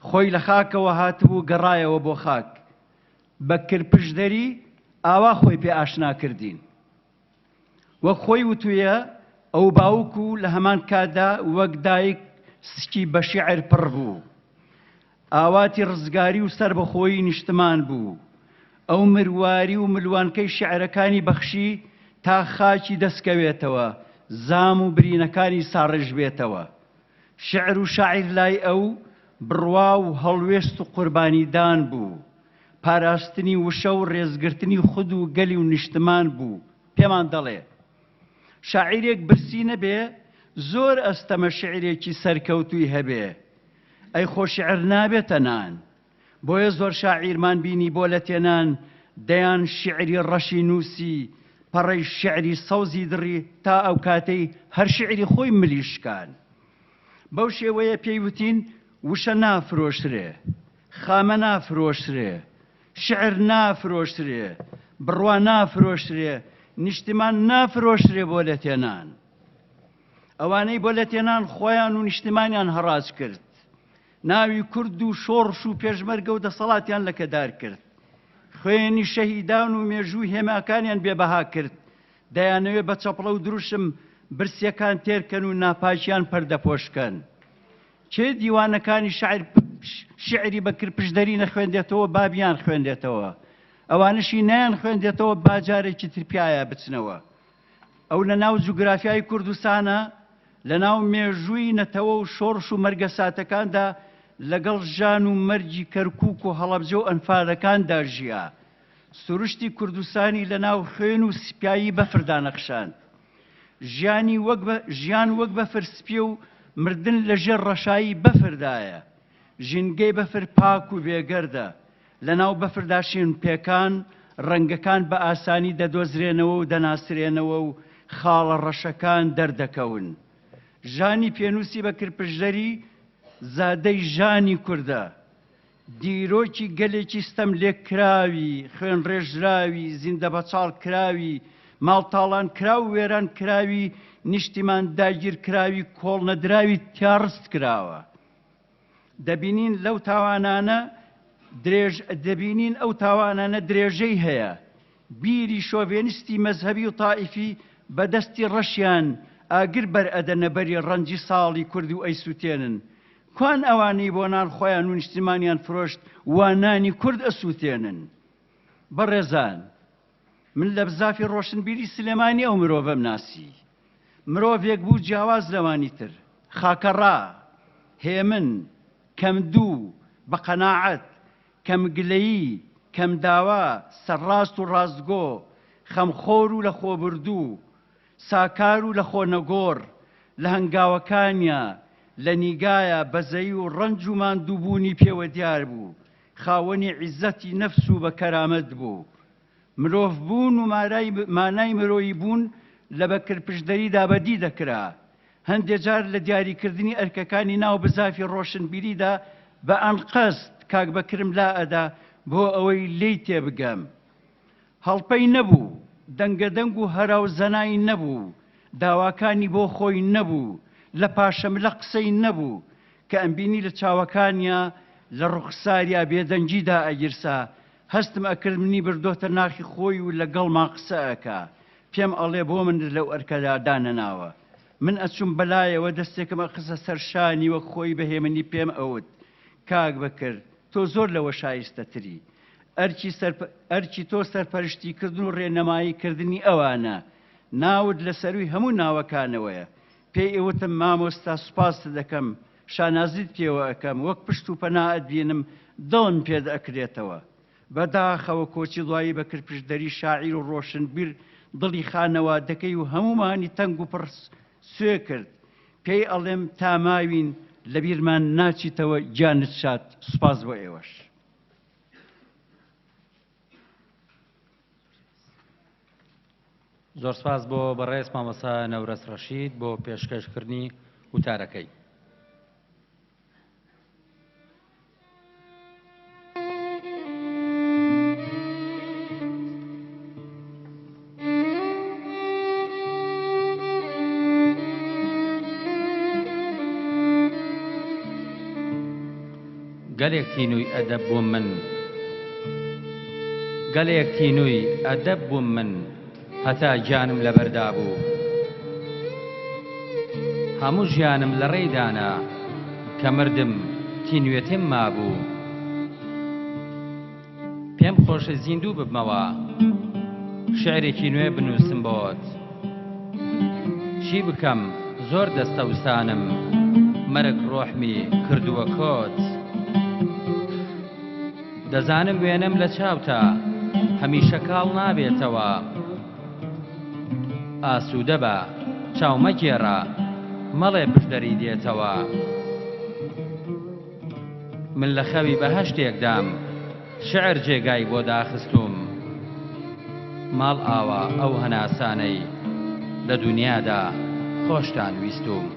خۆی لە خاکەوە هاتبوو گەڕایەوە بۆ خاک. بە کرپشدەری ئاوا خۆی پێ ئاشنا کردین. وەک خۆی وتویە ئەو باوکو لە هەمان کاتدا وەک دایک سکی بە شیعر پڕ بوو. ئاواتی ڕزگاری و سەربەخۆیی نیشتمان بوو. ئەو مرواری و ملوانکەی شیعرەکانی بەخشی تا خاکی دەستکەوێتەوە، زام و برینەکانی ساڕژ بێتەوە. شعر و شاعیر لای ئەو بڕوا و هەڵوێست و قوربانیدان بوو. پاراستنی وشە و ڕێزگرتنی خود و گەلی و نیشتمان بوو. پێمان دەڵێ شاعیرێک برسی نەبێ زۆر ئەستەمە شعرێکی سەرکەوتووی هەبێ. ئەی خۆ شعر نابێتە نان. بۆیە زۆر شاعیرمان بینی بۆ لە تێنان دەیان شعری ڕەشی نووسی، پەڕەی شعری سەوزی دڕی تا ئەو کاتەی هەر شعری خۆی ملیشکان. بەو شێوەیە پێیوتین وشە نافرۆشرێ، خامە نافرۆشرێ، شعر نافرۆشرێ، بڕوا نافرۆشرێ، نیشتمان نافرۆشرێ بۆ لە تێنان. ئەوانەی بۆ لە تێنان خۆیان و نیشتمانیان هەڕاج کرد. ناوی کورد و شۆڕش و پێشمەرگە و دەسەڵاتیان لەکەدار کرد. خوێنی شەهیدان و مێژووی هێماکانیان بێبەها کرد. دەیانەوێ بە چەپڵە و دروشم برسیەکان تێرکەن و ناپاکیان پەردەپۆشکەن. چێ دیوانەکانی شعری بە کرپشدەری نەخوێندێتەوە بابیان خوێندێتەوە. ئەوانشی نیان خوێندێتەوە باجارێکی ترپایە بچنەوە. ئەو لە ناو جوگرافیای کوردستانە لە ناو مێژووی نەتەوە و شۆڕش و مەرگە ساتەکاندا لەگەڵ ژان و مەرجی کەرکووک و هەڵەبجە و ئەنفارەکاندا ژیا. سروشتی کوردستانی لە ناو خوێن و سپایی بەفردا نەخشاند. ژیان وەک بەفر سپیە و مردن لەژێر ڕەشایی بەفردایە. ژینگەی بەفر پاک و بێگەردە. لە ناو بەفردا شێن پێکان ڕەنگەکان بە ئاسانی دەدۆزرێنەوە و دەناسرێنەوە و خاڵە ڕەشەکان دەردەکەون. ژانی پێنووسی بە کرپشدەری زادەی ژانی کووردە. دیرۆکی گەلێکی ستەم لێکراوی، خوێن ڕێژراوی، زیندە بەچاڵ کراوی، ماڵتاڵان کرا و وێران کراوی، نیشتیمان داگیر کراوی، کۆڵ نەدراوی تیاڕست کراوە. دەبینین ئەو تاوانانە درێژەی هەیە. بیری شۆڤێنیستی مەزهەبی و تائیفی بەدەستی ڕەشیان ئاگر بەرئەدە نەبەری ڕەنجی ساڵی کوردی و ئەیسووتێنن. کوان ئەوانەی بۆ نان خۆیان و نیشتیمانیان فرۆشت وانانی کورد ئەسووتێنن. بەڕێزان، من لە بزافی ڕۆشنبیری سلێمانی ئەو مرۆڤەم ناسی. مرۆڤێک بوو جیاواز لەوانی تر، خاکەڕا، هێمن، کەمدوو، بە قەناعەت، کەمگلەیی کەمداوا سەرڕاست و ڕاستگۆ خەمخۆر و لە خۆبردوو ساکار و لە خۆنەگۆڕ لە هەنگاوەکانیە لە نیگایە بەزەی و ڕەنج و ماندووبوونی پێوە دیار بوو خاوەنی عیزەتی نەفس و بە کەرامەت بوو مرۆڤ بوون و مانای مرۆیی بوون لە بەکرپشدەریدا بەدی دەکرا هەندێک جار لە دیاریکردنی ئەرکەکانی ناو بزافی ڕۆشنبیریدا بە ئەنقەست کاک بەکرم لا ئەدا بۆ ئەوەی لێی تێبگەم هەڵپەی نەبوو دەنگەدەنگ و هەراو زەنای نەبوو داواکانی بۆ خۆی نەبوو لە پاشەملە قسەی نەبوو کە ئەمبینی لە چاوەکانیە لە ڕوخساریا بێدەنجیدا ئەگیرسا هەستم ئەکردنی بردۆتە ناخی خۆی و لەگەڵما قسە ئەکا پێم ئەڵێ بۆ من لەو ئەرکەدا دانەناوە من ئەچوم بەلایەوە دەستێکم ئەقسە سەرشانی وەک خۆی بەهێمنی پێم ئەوت کاک بەکرد تۆ زۆر لەوە شایستەتری ئەرچی تۆ سەرپەرشتیکردن و ڕێنەماییکردنی ئەوانە ناوت لە سەروی هەموو ناوەکانەوەیە پێی ئێوتم مامۆستا سوپاست دەکەم شانازیت پێوە ئەەکەم وەک پشت و پەناعت بینم دڵم پێد ئەکرێتەوە بەداخەوە کۆچی دوایی بەکرپشدەری شاعیر و ڕۆشنبیر دڵی خانەوە دەکەی و هەمومانی تەنگ و پڕ سوێ کرد پێی ئەڵێم تاماوین لە بیرمان ناچیتەوە گیانت شاد سوپاس بۆ ئێوەش زۆر سپاس بۆ بەڕێز مامۆستا نەورەس ڕەشید بۆ پێشکەشکردنی وتارەکەی گەلێک تینووی ئەدەب بووم من گەلێک تینووی ئەدەب بووم من هەتا گیانم لەبەردا بوو هەموو ژیانم لە ڕێیدانا کە مردم تینوێتم مابوو پێم خۆشە زیندوو ببمەوە شعرێکی نوێ بنووسم بۆت چی بکەم زۆر دەستەوسانم مەرگ ڕۆحمی کردووە کۆت دەزانم وێنەم لە چاوتە هەمیشە کاڵ نابێتەوە ئاسوودە بە چاومەگێڕە مەڵێ پشدەری دێتەوە من لە خەوی بەهەشتێکدام شعر جێگای بۆ داخستوم ماڵ ئاوە ئەو هەناسانەی لە دونیادا خۆشتان ویستوم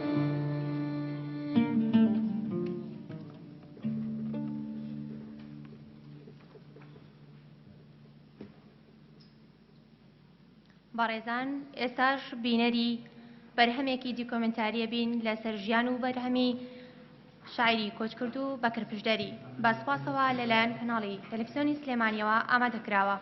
بەڕێزان ئێستاش بینەری بەرهەمێکی دیکۆمنتاریە بین لەسەر ژیان و بەرهەمی شاعری کۆچکرد و بەکرپشدەری بە سوپاسەوە لەلایەن کەناڵی تەلەڤیزیۆنی سلێمانیەوە ئامادەکراوە.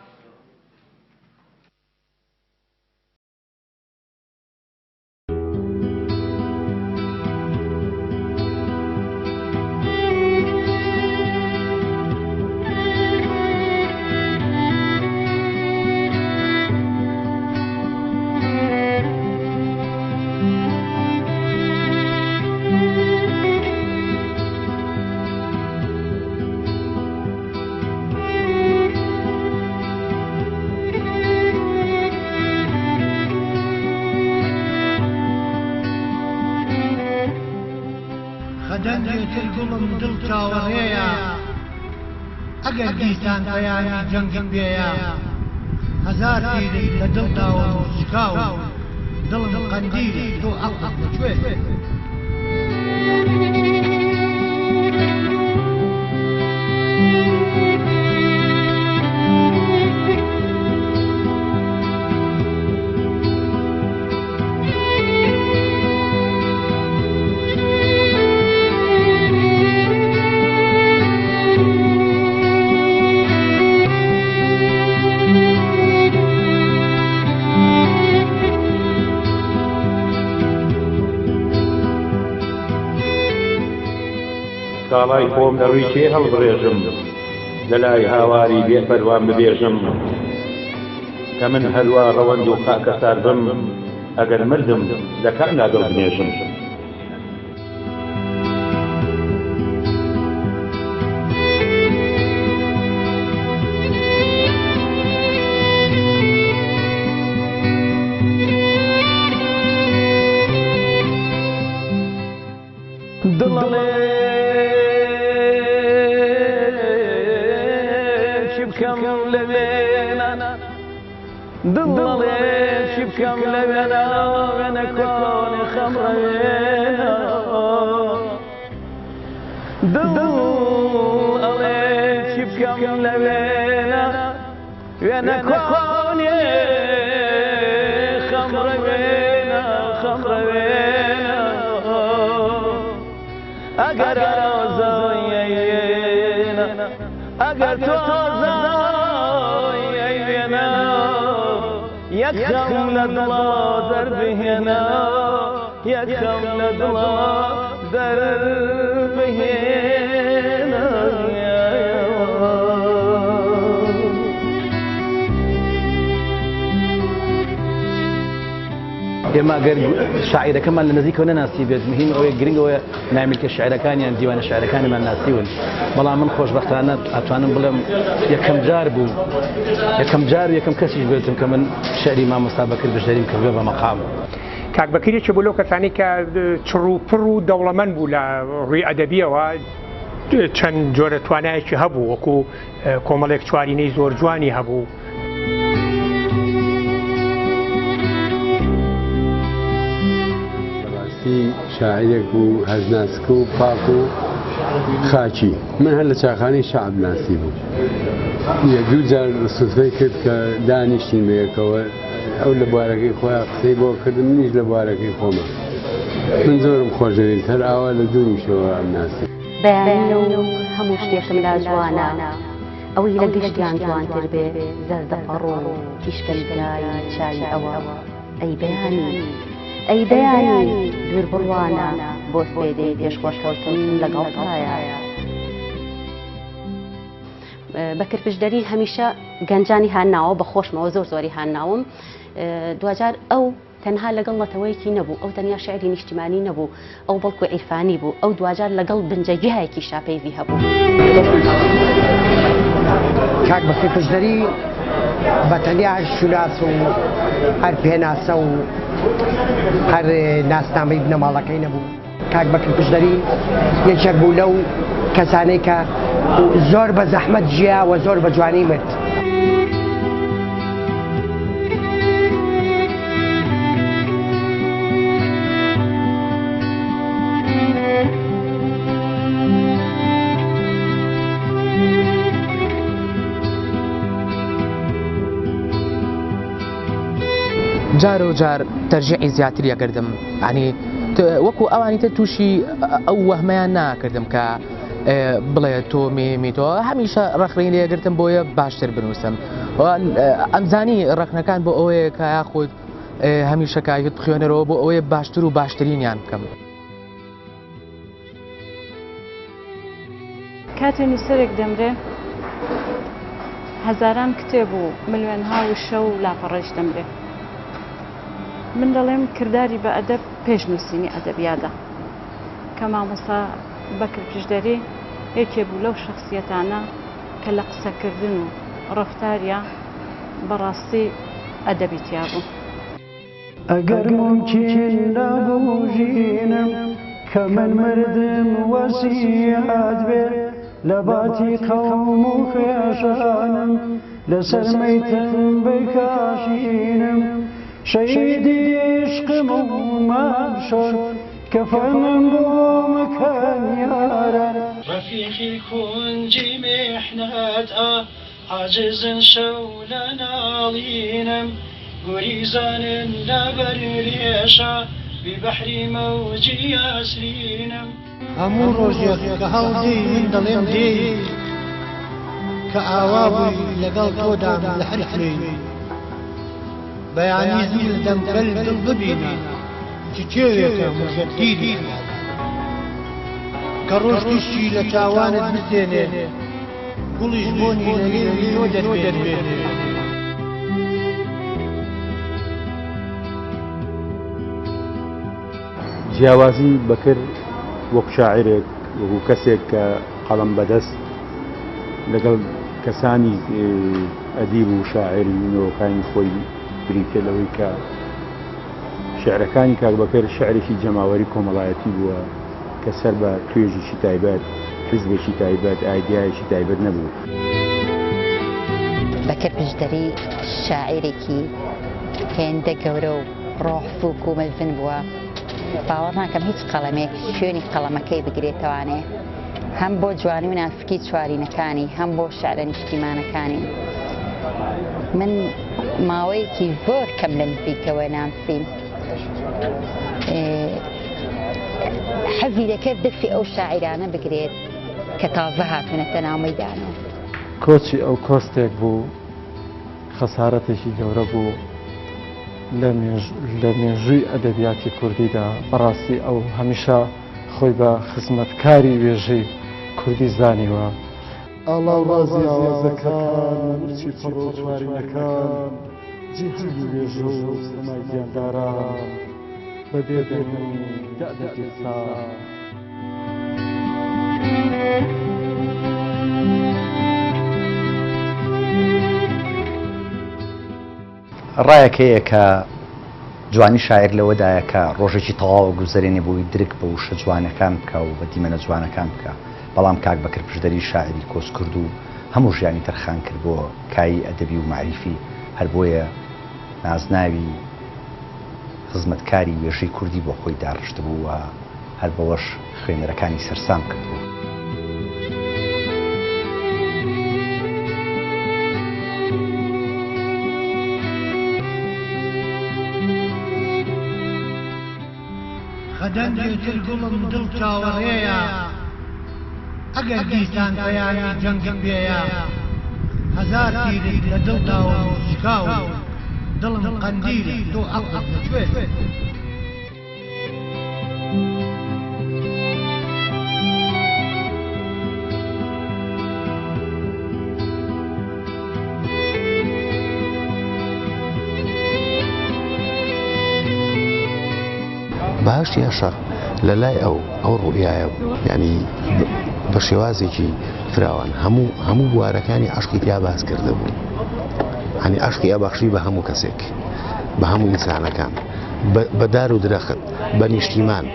خەدەنگێتر گوڵم دڵ چاوەڕێیە ئەگەر دیسان بەیانی جەنگم بێیە هەزار تیرت لە دڵداوە شکاو دڵم قەندیلی تۆ عەقڵت لەکوێ ساڵای خۆم لە ڕووی چێ هەڵبڕێژم لە لای هاواری بێپەروان ببێژم کە من هەلوا ڕەوەند و خاکە سار بم ئەگەر مردم لە کام ناگەڵ بنێژم بکەم لەوێنە دڵڵێ چی بکەم لەوێنە وێنە کۆنی خەمڕەوێنە دڵڵێ چی بکەم لەوێنە وێنە کۆنی خەمڕەوێنە خەمڕەوێنە ئەگەر ئازایەوێنە ئەگەر تۆزایەوێنە یەکەم لە دڵا دەربهێنە یەکەم لە دڵا دەربهێنە ئێمە گەر شاعیرەکەمان لە نزیکەوە نەناسی بێت مهم ئەوەیە گرنگەوە نامیلکە شاعیرەکانیان دیوانە شاعیرەکانیمان ناسیون بەڵام من خۆشبەختانە ئەتوانم بڵێم یەکەم جار بوو یەکەم کەسیش بێتم کە من شعری مامۆستا بەکر بژدەریم کردووە بە مەقام کاک بەکرێکی بوو لەو کەسانی کە چڕ و پڕ و دەوڵەمەند بوو لە ڕووی ئەدەبیەوە چەند جۆرە توانایەکی هەبوو وەکو کۆمەڵێک چوارینەی زۆر جوانی هەبوو. شاعرێک بوو هەزناسکە و پاک و خاچی من هەر لە چاخانەی شەعب ناسی بوو یەک دوو جار سوتفەی کرد کە دانیشتین بەیەکەوە ئەو لە بوارەکەی خۆیان قسەی بۆ کردم منیش لە بوارەکەی خۆمە من زۆرم خۆشەویست هەر ئاوا لە دووریشەوە ئەم ناسی بەیانە و هەموو شتێکم لا جوانە ئەوەی لە گشتیان جوانتر بێ زەردەپەڕۆ و تیشکەلگای چای ئەوە ئەی بەیانی ئەی بەیانی دوور بڕوانە بۆ سپێدەی پێشخۆشکەوتن لەگەڵتایە. بەکر پشدەری هەمیشە گەنجانی هانناوە بە خۆشمەوە زۆری هانناوم دوجار ئەو تەنها لەگەڵ نەتەوەیەکی نەبوو ئەو تەنیا شعری نیشتیمانی نەبوو ئەو بەڵکو عیرفانی بوو ئەو دوجار لەگەڵ بنجەگیهایەکی شاپەیوی هەبوو. کاک بەکر پشدەری بەتەنیا هەر شوناس و هەر پێناسە و هەر ناسنامەی بنەماڵەکەی نەبوو. کاک بەکر پشدەری یەکێک بوو لەو کەسانەی کە زۆر بە زەحمەت ژیا و زۆر بە جوانی مرد. جار و جار تەرجیعی زیاتر یەکردم ینی وەکو ئەوانی تر تووشی ئەو وەهمەیان ناکردم کە بڵێ تۆ میتۆ هەمیشە ڕەخڕین لێگرتم بۆیە باشتر بنووسم ئەمزانی ڕەخنەکان بۆ ئەوەیە کە یاخود هەمیشە کاگت خوێنەرەوە بۆ ئەوەیە باشتر و باشترینیان بکەم. کاتێ نووسەرێک دەمرێ هەزاران کتێب و ملیۆنها وشە و لاپەڕەش دەمرێ من دەڵێم کردداری بە ئەدەب پێش نووسینی ئەدەبیادا کە مامۆستا بەکر پشدەری یەکێ بوو لەو شخصیەتانە کە لە قسەکردن و ڕەفتاریە بەڕاستی ئەدەبی تیا بوو. ئەگەر ممکن نەبوو ژینم کە من مردم وەسیحەت بێ لە باتی قەوم و خێشانم لەسەر مەیتم بکاشینم شەیدی عشقم و مەبشۆر کەفەنم بۆ مکەن یارە ڕەفیقی کونجی میحنەتە عاجزن شەو لە ناڵینم گوریزانن لەبەر لێشە بی بەحری مەوجی یاسرینم هەموو ڕۆژێک کە هەڵدی من دەڵێم دێ کە ئاوا بووی لەگەڵ تۆدام لە هەر فرێی بەیانی زیل دەمکەل دڵ ببینی چ کێوێکە مژەتگیری کە ڕۆژتیشی لە چاوانت بسێنێ گوڵیش بۆنی لەلێوی تۆ دەربێنێ. جیاوازی بەکر وەک شاعرێک وەکو کەسێک کە قەڵەم بەدەست لەگەڵ کەسانی ئەدیب و شاعری نەوەکانی خۆی بریتە لەوەی کە شعرەکانی کاک بەکر شعرێکی جەماوەری کۆمەڵایەتی بووە کە سەر بە توێژێکی تایبەت حزبێکی تایبەت ئایدیایەکی تایبەت نەبوو. بەکر پشدەری شاعیرێکی هێندە گەورە و ڕۆحفوک و مەزن بووە باوەڕ ناکەم هیچ قەڵەمێک شوێنی قەڵەمەکەی بگرێتەوانێ هەم بۆ جوانی و ناسکی چوارینەکانی هەم بۆ شعرە نیشتیمانەکانی من ماوەیەکی زۆر کەم لە نزیکەوە نامسیم حەزی دەکرد دەستی ئەو شاعیرانە بگرێت کە تازە هاتوونەتە ناو مەیدانەوە کۆچی ئەو کۆستێک بوو خەسارەتێکی گەورە بوو لە مێژووی ئەدەبیاتی کوردیدا بەڕاستی ئەو هەمیشە خۆی بە خزمەتکاری وێژەی کوردی زانیوە ئاڵاو ڕازی ئاوازەکان ورچی پڕۆ جوارینەکان جیهانی وێژە و سەمای گیانداران بەبێ دەرمەنی دادەگیرسا ڕایەکەیە کە جوانی شاعر لەوەدایە کە ڕۆژێکی تەواو گوزەرێنێ بووی درک بە وشە جوانەکان بکە و بە دیمەنە جوانەکان بکە بەڵام کاک بەکر پشدەری شاعری کۆس کرد و هەموو ژیانی تەرخان کرد بۆ کایی ئەدەبی و معریفی هەر بۆیە نازناوی خزمەتکاری وێژەی کوردی بۆ خۆی داڕشت بوو و هەر بەوەش خوێنەرەکانی سەرسام کرد بوو. خەدەنگێتر گوڵم دڵ چاوەڕێیە ئەگەر دیسان پەیامی جەنگم بێیە هەزار تیرێک لە دڵداوە شکاو دڵم قەندیلە تۆ عەقڵت لەکوێ باش یاشە لە لای ئەو ڕوئایە ینی بە شێوازێکی فراوان هەموو بوارەکانی عشقی تیا باس کرده بوو هەنی عشقی ئەبەخشی بە هەموو کەسێک بە هەموو ئینسانەکان بە دار و درەخت بە نیشتیمان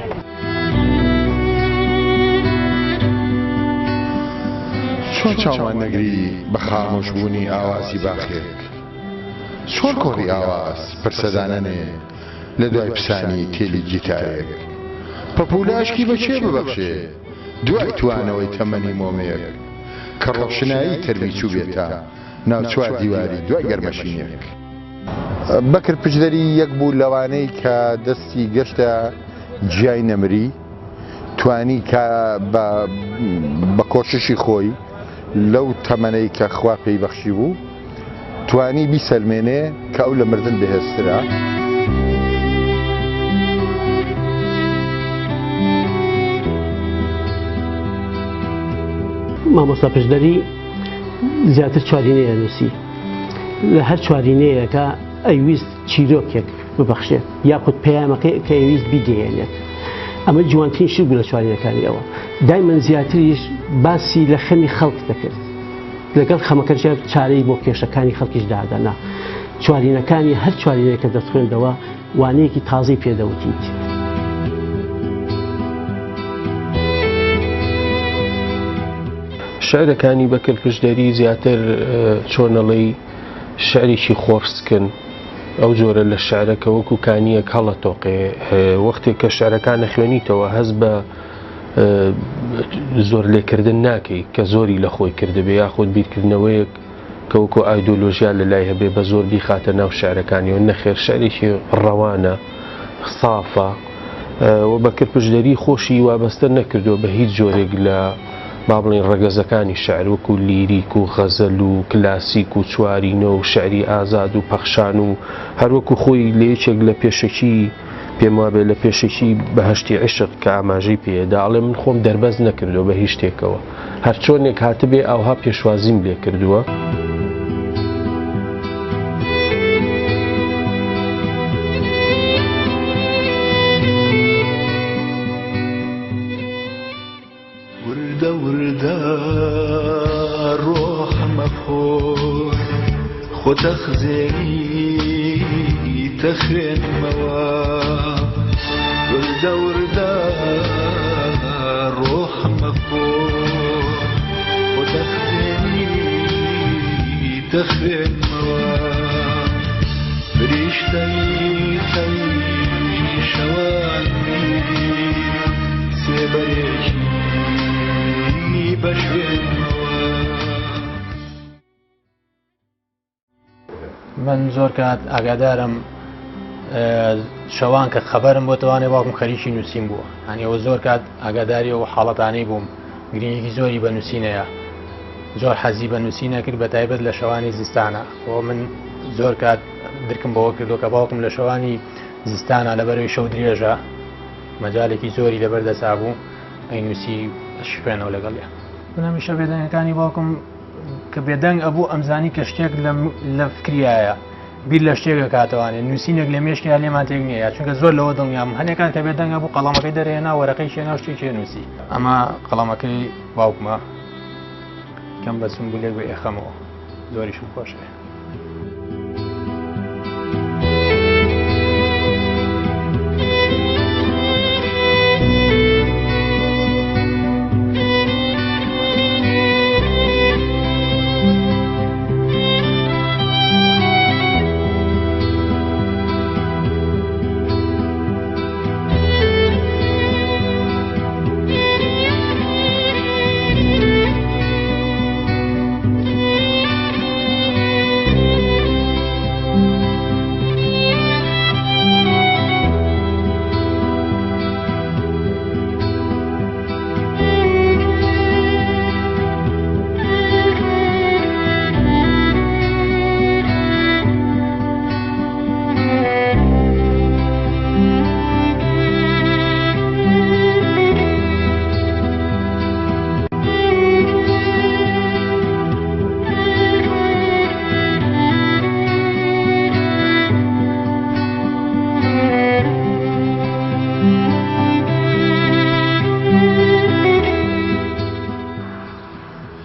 چۆن چاوان نەگری بە خامۆشبوونی ئاوازی باخێک چۆن کۆڕی ئاواز پرسەدانەنێ لە دوای پسانی تێلی گیتارێک پەپولاشکی بەچێ ببەخشێ دوای توانەوەی تەمەنی مۆمەیەک کە ڕۆشنایی تەرمی چوو بێتە ناو چوار دیواری دوای گەرمەشینێک. بەکر پشدەری یەک بوو لەوانەی کە دەستی گەشتە جیای نەمری توانی کە بە کۆششی خۆی لەو تەمەنەی کە خوا پێی بەخشی بوو توانی بیسەلمێنێ کە ئەو لە مردن بەهێزترە. مامۆستا پشدەری زیاتر چوارینەیە نووسی لە هەر چوارینەیەکە ئەیویست چیرۆکێک ببەخشێت یاخود پەیامەکەی کە ئەویست بیگەیەنێت ئەمە جوانترین شت بوو لە چوارینەکانی ئەوە دایمەن زیاتریش باسی لە خەمی خەڵک دەکرد لەگەڵ خەمەکەشە چارەی بۆ کێشەکانی خەڵکیش دادانا چوارینەکانی هەر چوارینەیە کە دەستخوێندەوە وانەیەکی تازەی پێدەوتیت. شعرەکانی بەکر پشدەری زیاتر چۆنەڵی شعرێکی خۆرسکن ئەو جۆرە لە شعرەکە وەکو کانیەک هەڵە تۆقێ وەختێک کە شعرەکان نەخوێنیتەوە هەست بە زۆر لێکردن ناکەی کە زۆری لە خۆی کردبێ یاخود بیرکردنەوەیەک کە وەکو ئایدۆلۆژیا لە لای هەبێ بە زۆر بیخاتە ناو شعرەکانیەوە نەخێر شعرێکی ڕەوانە سافە و بەکر پشدەری خۆشی وابەستە نەکردووە بە هیچ جۆرێک لە با بڵێن ڕەگەزەکانی شعر وەکو لیریک و غەزەل و کلاسیک و چوارینە و شعری ئازاد و پەخشان و هەروەکو خۆی لە یەکێک لە پێشەکی پێم وابێ لە پێشێکی بەهەشتی عشق کە ئاماژەی پێدا ئەڵێ من خۆم دەربەز نەکردەوە بە هیچ شتێکەوە هەر چۆنێک هاتبێ ئەوها پێشوازیم لێ کردووە. تخزيني تخرن موا والدوردا روح مفور وتخزيني دەخوێنمەوە فریشتەی تەوی شەوان سێبەرێکی بە شوێنمەوە. من زۆر کات ئاگادارم شەوان کە خەبەرم بۆ توانێ باوکم خەریکی نووسین بووە، هەنی ئەوە زۆر کات ئاگاداری و حاڵەتانەی بووم گرنگێکی زۆری بە نووسینەیە، زۆر حەزی بە نووسینە کرد بە تایبەت لە شەوانی زستانە. بۆ من زۆر کات درکم بەوە کردو کە باوکم لە شەوانی زستانە لەبەرەوەی شەو درێژە مەجالێکی زۆری لەبەردەسا بوو ئەی نووسی شوێنەوە لەگەڵێ. من هەمیشە بێدەنگەکانی باوکم کە بێدەنگ ئەبوو ئەمزانی کە شتێک لە فکریایە بیر لە شتێکە کاتەوانێت نووسینێک لە مێشکی لێمان تێک نییە، چونکە زۆر لەوە دڵنیام هەنێکان کە بێدەنگ ئەبوو قەڵەمەکەی دەرێنا وەرەقەی شێنا شتێکی نووسی. ئەمە قەڵەمەکەی باوکمە کەم بە سمبولێک بە ئێخەمەوە زۆریشم خۆشە.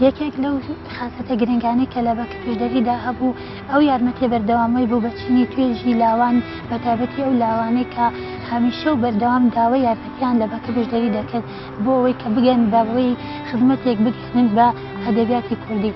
یەکێک لەو خاسەتە گرنگانەی کە لە بەکتێریدا هەبوو ئەو یارمەتێ بەردەوامەی بوو بە چنی توێژی لاوان بە تایبەتی ئەو لاوانەی کە هەمیشە و بەردەوام داوای یارمەتیان لە بەکتێری دەکرد بۆ ئەوەی کە بگەن بەوەی خزمەتێک بگەنن بە ئەدەبیاتی کوردی.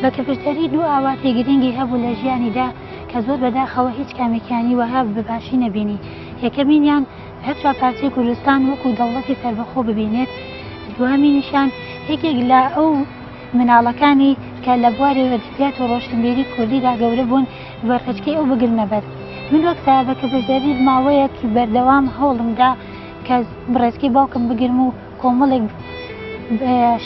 بەکەپشتەری دوو ئاواتی گرنگی هەبوو لە ژیانیدا کە زۆر بەداخەوە هیچ کامێکیانی وەها بەباشی نەبینی. یەکەمینیان هەر چوار پارچەی کوردستان وەکو دەوڵەتی سەربەخۆ ببینێت، دووەمینیشان یەکێک لە ئەو مناڵەکانی کە لە بواری ئەدەبیات و ڕۆشنبیری کوردیدا گەورە بوون وەرخچکەی ئەو بگرنە بەر. من وەک بەکەپشتەری ماوەیەک بەردەوام هەوڵمدا کە بڕێزکی باوکم بگرم و کۆمەڵێک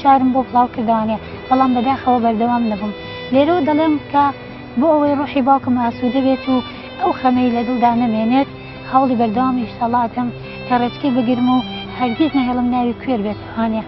شارم بۆ بڵاو کردوانێ، بەڵام بەداخەوە بەردەوام نەبووم. لێرەوە دەڵێم کە بۆ ئەوەی ڕۆحی باوکم ئاسوودە بێت و ئەو خەمەی لە دڵدا نەمێنێت هەوڵی بەردەوام ئیشتەڵاتم کە ڕێچکەی بگرم و هەرگیز نەهێڵم ناوی کوێر بێتوانێ.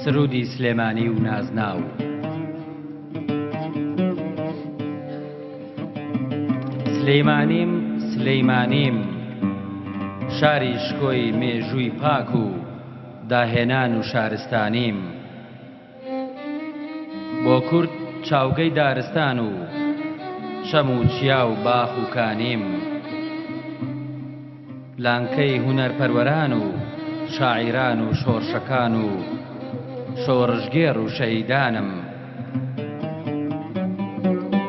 سرودی سلێمانی و نازناو سلەیمانیم سلەیمانیم شاری شکۆی مێژووی پاک و داهێنان و شارستانیم بۆ کورد چاوگەی دارستان و شەم و چیا و باخ و کانیم لانکەی هونەرپەروەران و شاعیران و شۆڕشەکان و شۆڕژگێڕ و شەهیدانم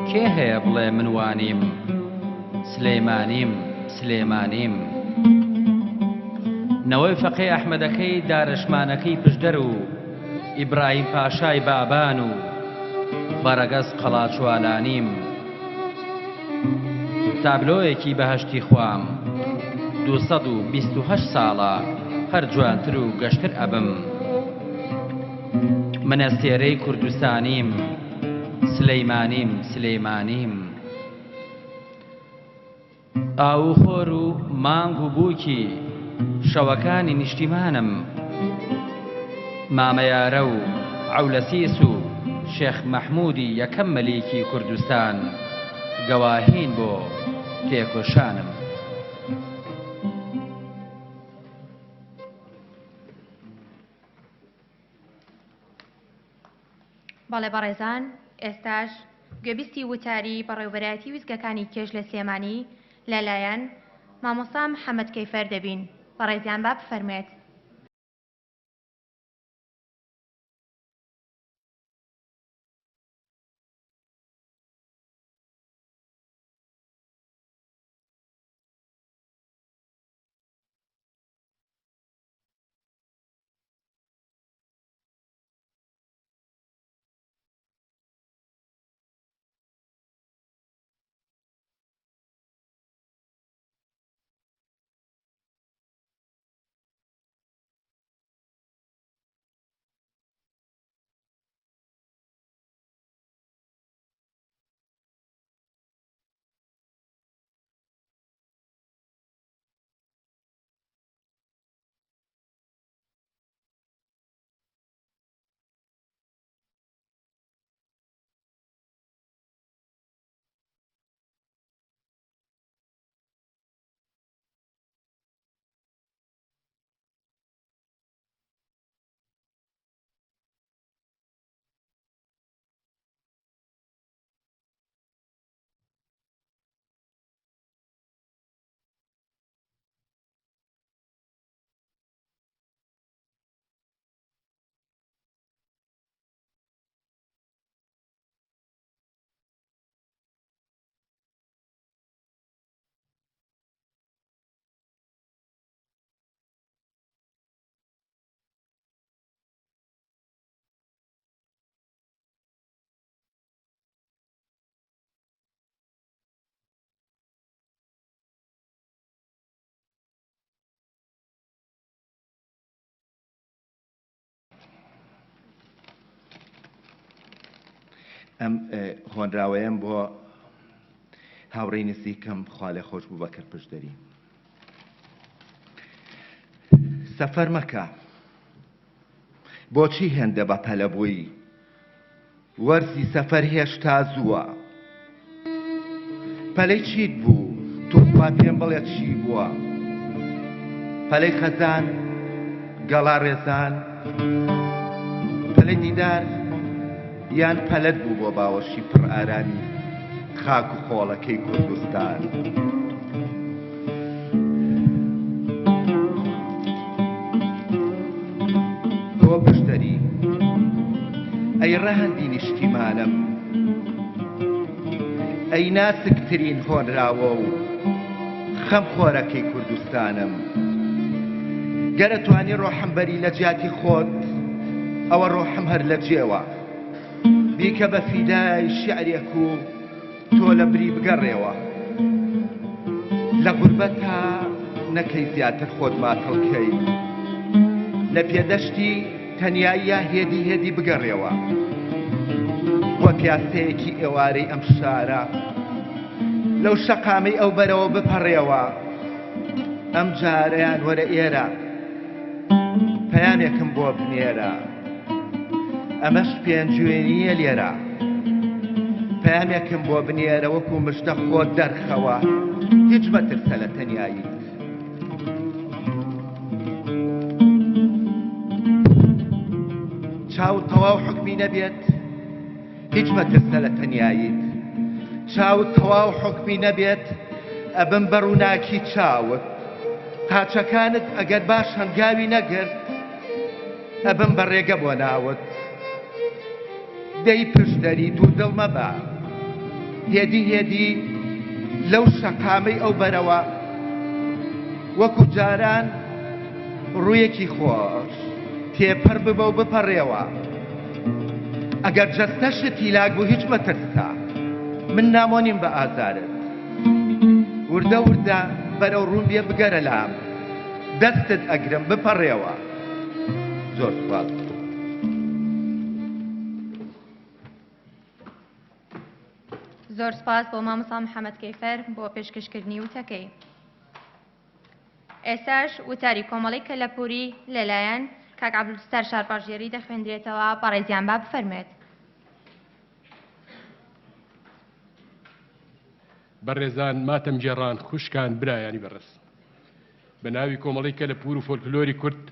کێ هەیە بڵێ من وانیم سلەیمانیم سلێمانیم نەوەی فەقێ ئەحمەدەکەی دارەشمانەکەی پشدەر و ئیبراهیم پاشای بابان و بەرەگەز قەڵاچوانانیم تابلۆیەکی بەهەشتی خوام 228 ساڵە هەر جوانتر و گەشتر ئەبم منە سێرەی کوردستانیم سلەیمانیم سلەیمانیم ئاو خۆر و مانگ و بووکی شەوەکانی نیشتیمانم مامەیارە و عەولەسیس و شێخ مەحموودی یەکەم مەلیکی کوردستان گەواهین بۆ تێکۆشانم بەڵێ بەڕێزان ئێستاش گوێبیستی وتاری بەڕێوەبەرایەتی ویزگەکانی کێژ لە سێمانی لەلایەن مامۆستا محەممەد کەیفەر دەبین بەڕێزیان با بفەرمێت ئەم هۆنراوەیەم بۆ هاوڕێی نزیکەم خوا لێ خۆش بوو بەکرد پشدەری سەفەر مەکە بۆچی هێندە بە پەلە بووی وەرزی سەفەر هێشتا زووە پەلەی چیت بوو توخوا پێم بڵێ چی بووە پەلەی خەزان گەڵا ڕێزان پەلەی دیدار یان پەلەت بوو بۆ باوەشی پڕ ئارامی خاک و خۆڵەکەی کوردستان تۆ پشتەری ئەی ڕەهەندی نیشتیمانم ئەی ناسکترین هۆنراوە و خەم خۆرەکەی کوردستانم گەرە توانی ڕۆحمبەری لە جیاتی خۆت ئەوە ڕۆحم هەر لە جێوە بیکە بە فیدای شیعرێک و تۆ لە بری بگەڕێەوە لە غوربەتە نەکەی زیاتر خۆت ماتڵکەی لە پێدەشتی تەنیاییە هێدی هێدی بگەڕێەوە وەک یاسەیەکی ئێوارەی ئەم شارە لەو شەقامەی ئەو بەرەوە بپەڕێەوە ئەم جارەیان وەرە ئێرە پەیامێکم بۆ بنێرە ئەمەش پێنجوێنیە لێرە پامێکم بۆ بنێرە وەکو مشتە خۆت دەرخەوە هیچ مەترسە لە تەنیایی چاوت تەواو حکمی نەبێت هیچ مەترسە لە تەنیاییت چاوت تەواو حکمی نەبێت ئەبن بەڕووناکی چاوت قاچەکانت ئەگەر باش هەنگاوی نەگرت ئەبن بە ڕێگە بۆ ناوت دەی پشدەری دوو دڵ مەبە هێدی هێدی لەو شەقامەی ئەو بەرەوە وەکو جاران ڕوویەکی خۆش تێپەر ببە و بپەڕێوە ئەگەر جەستەشتی لاک بوو هیچ مەترسە من نامۆنیم بە ئازارت وردە وردە بەرەو ڕوون بێ بگەرە لام دەستت ئەگرم بپەڕێوە زۆر سوپاس زۆر سپاس بۆ مامۆستا محەممەد کەیفەر بۆ پێشکەشکردنی وتەکەی. ئێستاش وتاری کۆمەڵی کەلەپوری لەلایەن کاک عەبدولستار شارپاژێری دەخوێندرێتەوە بەڕێزیان با بفەرمێت. بەڕێزان ماتەم جێڕان خوشکان برایانی بەڕێز بە ناوی کۆمەڵی کەلەپور و فۆلکلۆری کورد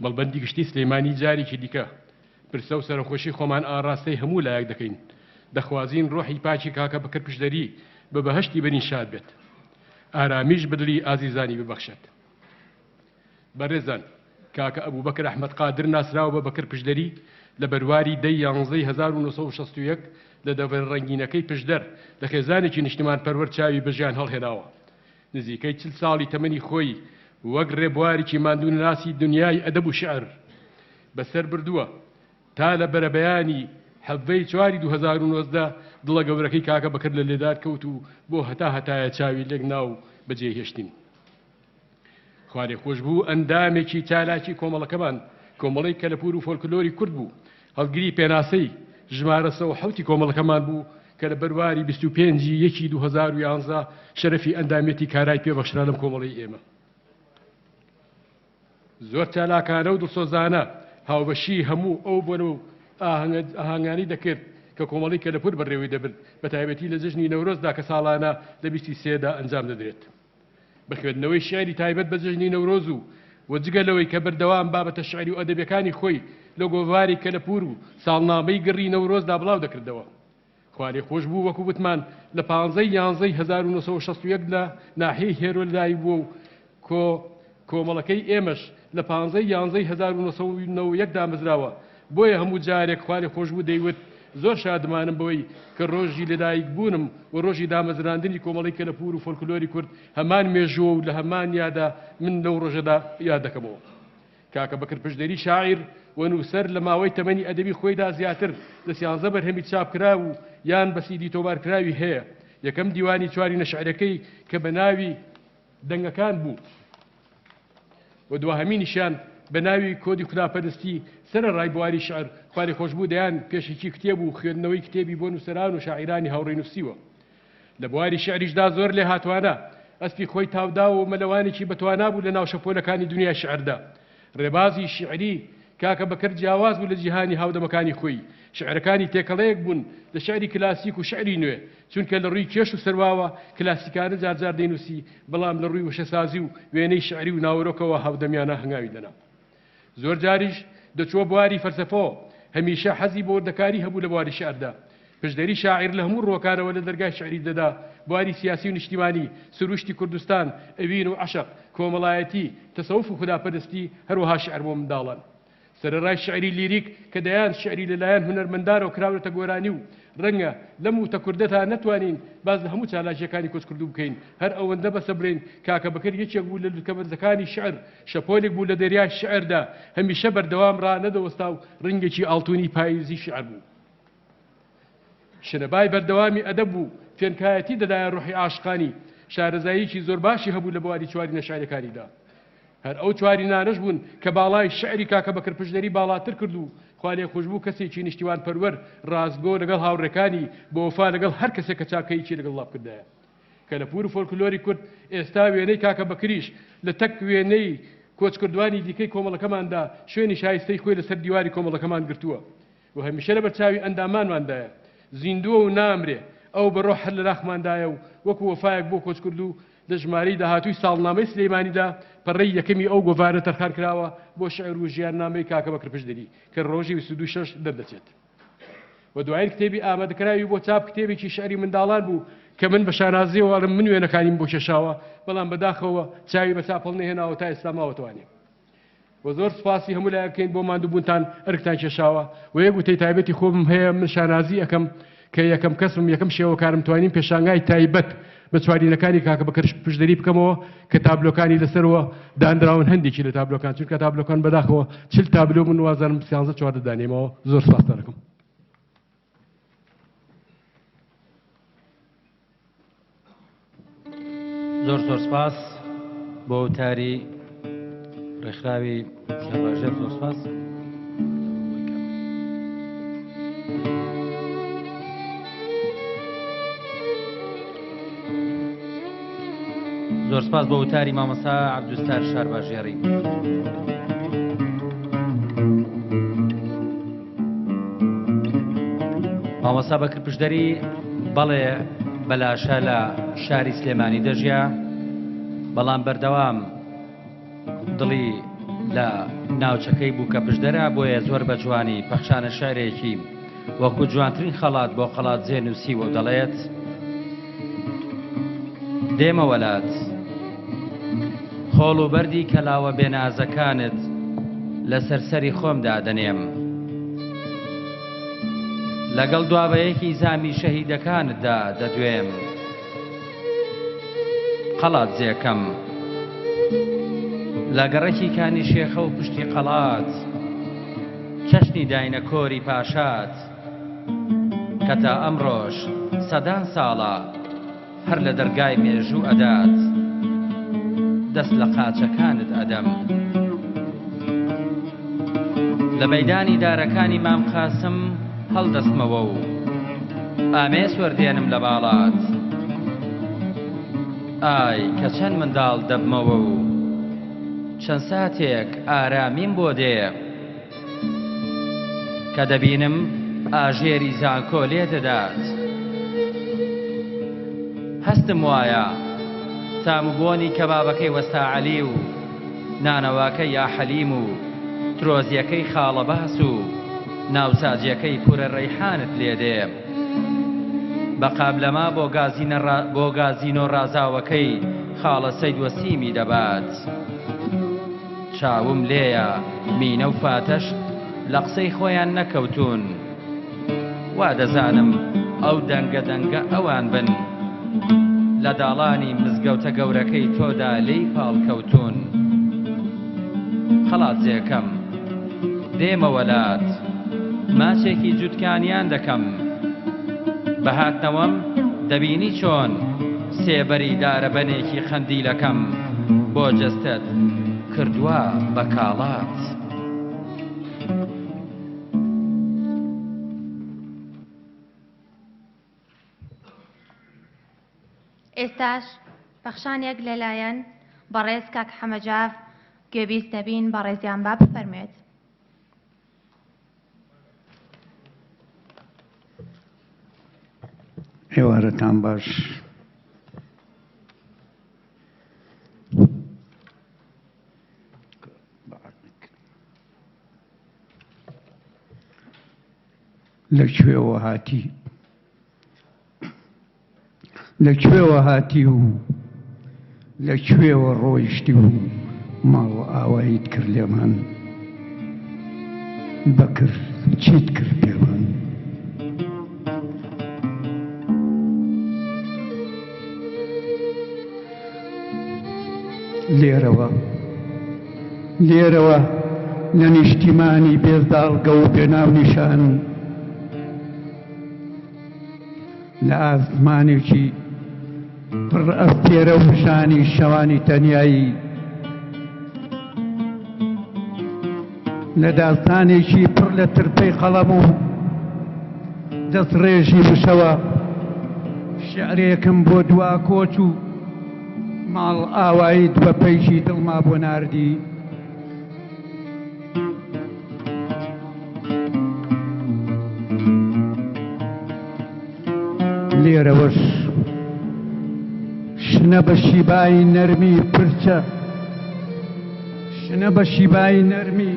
مەڵبەندی گشتی سلەیمانی جارێکی دیکە پرسە و سەرخۆشی خۆمان ئاڕاستەی هەموو لایەک دەکەین دەخوازین ڕۆحی پاچی کاکە بەکر پشدەری بە بەهەشتی بەنیشاد بێت ئارامیش بدڵی ئازیزانی ببەخشێت. بەڕێزان کاکە ئەبوبەکر ئەحمەد قادر ناسراوە بە بەکر پشدەری لە بەرواری دەی 1961 لە دەڤەر ڕەنگینەکەی پشدەر لە خێزانێکی نیشتمان پەروەر چاوی بەژیان هەڵهێناوە نزیکەی 40 ساڵی تەمەنی خۆی وەک ڕێبوارێکی ماندوو ناسی دنیای ئەدەب و شعر بەسەر بردووە تا لە بەرەبەیانی حەڤەی 4 2019 دڵە گەورەکەی کاکە بەکر لە لێدار کەوت و بۆ هەتایە چاوی لێک ناو بەجێهێشتین. خوارێ خۆش بوو ئەندامێکی چالاکی کۆمەڵەکەمان کۆمەڵی کەلەپور و فۆلکلۆری کورد بوو هەڵگری پێناسەی ژمارە 107 کۆمەڵەکەمان بوو کە لە بەرواری 25 2011 شەرەفی ئەندامێتی کارای پێبەخشرا لەم کۆمەڵی ئێمە. زۆر چالاکانە و دڵسۆزانە هاوبەشی هەموو ئەو بۆن و ئاهەنگانی دەکرد کە کۆمەڵی کەلەپور بەڕێوەی دەبرد بە تایبەتی لە جژنی نەورۆزدا کە ساڵانە لە 23دا ئەنجام دەدرێت. بە خوێندنەوەی شێعری تایبەت بە جژنی نەورۆز و وەجگە لەوەی کە بەردەوام بابەتە شعری و ئەدەبیەکانی خۆی لە گۆڤاری کەلەپور و ساڵنامەی گڕی نەورۆزدا بڵاو دەکردەوە. خوارێ خۆش بوو وەکو وتمان لە 15/11/1961 لە ناحیەی هێرۆلای بوو و کۆمەڵەکەی ئێمەش لە 15/11/1991 دامەزراوە. بۆیە هەموو جارێک خوارێ خۆش بوو دەیوت زۆر شادمانم بەوەی کە ڕۆژی لەدایک بوونم و ڕۆژی دامەزراندنی کۆمەڵی کەلەپور و فۆلکلۆری کورد هەمان مێژووە و لە هەمان یادا من لەو ڕۆژەدا یاد دەکەمەوە. کاکە بەکر پشدەری شاعیر و نووسەر لە ماوەی تەمەنی ئەدەبی خۆیدا زیاتر لە 13 بەرهەمی چاپکرا و یان بە سیدی تۆمارکراوی هەیە. یەکەم دیوانی چواری نەشعرەکەی کە بە ناوی دەنگەکان بوو و دووهەمینیشیان بە ناوی کۆدی خوداپەرستی سەر ڕای بواری شعر خوارێ خۆشبوو دەیان پێشێکی کتێب و خوێندنەوەی کتێبی بۆ نووسەران و شاعیرانی هاوڕێی نووسیوە. لە بواری شعریشدا زۆر لێ هاتوانە ئەسپی خۆی تاودا و مەلەوانێکی بەتوانا بوو لە ناو شەپۆلەکانی دنیای شعردا. ڕێبازی شعری کاکە بەکر جیاواز بوو لە جیهانی هاودەمەکانی خۆی شعرەکانی تێکەڵەیەک بوون لە شعری کلاسیک و شعری نوێ چونکە لە ڕووی کێش و سەرواوە کلاسیکانە جارجار دەینووسی بەڵام لە ڕووی وشەسازی و وێنەی شعری و ناوەڕۆکەوە هاودەمیانە هەنگاوی دەنا. زۆر جاریش دەچوە بواری فەلسەفەوە هەمیشە حەزی بۆ وردەکاری هەبوو لە بواری شعردا. پشدەری شاعیر لە هەموو ڕۆکانەوە لە دەرگای شعری دەدا بواری سیاسی و نیشتیمانی سروشتی کوردستان ئەوین و عەشق کۆمەڵایەتی تەسەوف و خوداپەرستی هەروەها شعر بۆ منداڵان. سەرەڕای شعری لیریک کە دەیان شعری لەلایەن هونەرمەندانە و کراونەتە گۆرانی و ڕەنگە لەم وتە کوردەتا نەتوانین باز لە هەموو چالاکیەکانی کۆچکردوو بکەین هەر ئەوەندە بەسە بڵێن کاکە بەکر یەکێک بوو لە لوتکەبەرزەکانی شعر شەپۆلێک بوو لە دەریای شعردا هەمیشە بەردەوام ڕانەدەوەستا و ڕنگێکی ئاڵتوونی پاییزی شعر بوو. شنەبای بەردەوامی ئەدەب بوو فێنکایەتی دەدایە ڕوحی عاشقانی شارەزاییکی زۆر باشی هەبوو لە بواری چواری نەشارەکانیدا. هەر ئەو چواری نانەش بوون کە باڵای شعری کاکە بەکر پشدەری باڵاتر کرد و خوالێ خۆشببوو کەسێکی نیشتیوان پەروەر ڕازگۆ لەگەڵ هاوڕێکانی بۆ وەفا لەگەڵ هەر کەسێک کە چاکەیەکی لەگەڵ ڵاو کردایە. کەلەپور و فۆلکلۆری کورد ئێستا وێنەی کاکە بەکریش لە تەک وێنەی کۆچکردوانی دیکەی کۆمەڵەکەماندا شوێنی شایستەی خۆی لەسەر دیواری کۆمەڵەکەمان گرتووە و هەمیشە لە بەرچاوی ئەندامانماندایە زیندووە و نامرێ ئەو بەڕۆ هەر لە لاخماندایە و وەکو وەفایەک بۆ کۆچ کرد و لە ژمارەی داهاتووی ساڵنامەی سلەیمانیدا پەڕەی یەکەمی ئەو گۆڤارە تەرخان کراوە بۆ شعر و ژیاننامەی کاکە بەکر پشدەری کە ڕۆژی 26 دەردەچێت. و دوایین کتێبی ئامادەکراوی بۆ چاپ کتێبێکی شعری منداڵان بوو کە من بە شانازیەوەڵم من وێنەکانیم بۆ کێشاوە بەڵام بەداخەوە چاوی بە چاپڵ نەهێناوە تا ئێستا ماوەتوانێ. و زۆر سپاسی هەموو لای بکەین بۆ ماندووبوونتان ئەرکتان کێشاوە و یەک وتەی تایبەتی خۆم هەیە من شانازی ئەەکەم کە یەکەم کەسم یەکەم شێوەکارم توانین پێشانگای تایبەت بە چوارینەکانی کاکە بەکر پشدەری بکەمەوە کە تابلۆکانی لەسەرەوە دانراون هەندێکی لە تابلۆکان چونکە تابلۆکان بەداخەوە 40 تابلۆ من وازانم 14 دانێمەوە زۆر سپاس دەکەم. زۆر زۆر سپاس بۆ وتاری ڕێکخراوی شەڕباژێر زۆر سپاس. زۆر سپاس بۆ وتاری مامۆستا عەبدولستار شارباژێری. مامۆستا بەکر پشدەری بەڵێ بەلاشە لە شاری سلێمانی دەژیا بەڵام بەردەوام دڵی لە ناوچەکەی بوو کە پشدەرە بۆیە زۆر بە جوانی پەخشانە شارێکی وەکو جوانترین خەڵات بۆ خەڵات جێ نووسیوە و دەڵێت دێمە وەلات خۆڵ و بەردی کەلاوە بێنازەکانت لە سەرسەری خۆمدا دەنێم لەگەڵ دوابەیەکی زامی شەهیدەکانتدا دەدوێم قەڵات جێکەم لە گەڕەکی کانی شێخە و پشتی قەڵات چەشنی داینە کۆری پاشات کە تا ئەمڕۆژ سەدان ساڵە هەر لە دەرگای مێژوو ئەدات دەست لە قاچەکانت ئەدەم لە مەیدانی دارەکانی مام قاسم هەڵدەستمەوە و ئامێ سوەردێنم لە باڵات ئای کە چەند منداڵ دەبمەوە و چەند ساتێک ئارامیم بۆ دێ کە دەبینم ئاژێری زانکۆ لێ دەدات هەستم وایە تاموبۆنی کەبابەکەی وەستا عەلی و نانەواکەی یا حەلیم و ترۆزیەکەی خاڵە باس و ناوساجیەکەی پورە ڕەیحانت لێ دێ بە قابلەما بۆ گازینۆ ڕازاوەکەی خاڵە سەید وەسیمی دەبات چاوم لێیە مینە و فاتەش لە قسەی خۆیان نەکەوتون وا دەزانم ئەو دەنگە ئەوان بن لە داڵانی مزگەوتە گەورەکەی تۆدا لێی پاڵکەوتون خەڵات جێکەم دێمە وەلات ماچێکی جووتکانیان دەکەم بە هاتنەوەم دەبینی چۆن سێبەری دارەبەنێکی خەندیلەکەم بۆ جەستت کردووە بە کاڵات ئێستاش بەخشانێک لەلایەن بەڕێز کاک حەمەجاف گوێبیست دەبین بە ڕێزیان با بفەرمێت. ئێوارەتان باش لەکوێوە هاتی و لەکوێوە ڕۆیشتی و ماڵ ئاواییت کرد لێمان بەکر چیت کرد پێمان لێرەوە لە نیشتیمانی بێزداڵگە و پێناو نیشان لە ئاسمانێکی پڕ ئەستێرە و شانی شەوانی تەنیایی لە داستانێکی پڕ لە ترپەی قەڵەم و دەست ڕێژی وشەوە شعرێکم بۆ دوا کۆچ و ماڵ ئاوایی دووە پەیشی دڵما بۆ ناردی لێرەوەش شنە بە شیبای نەرمی پرچە شنە بە شیبای نەرمی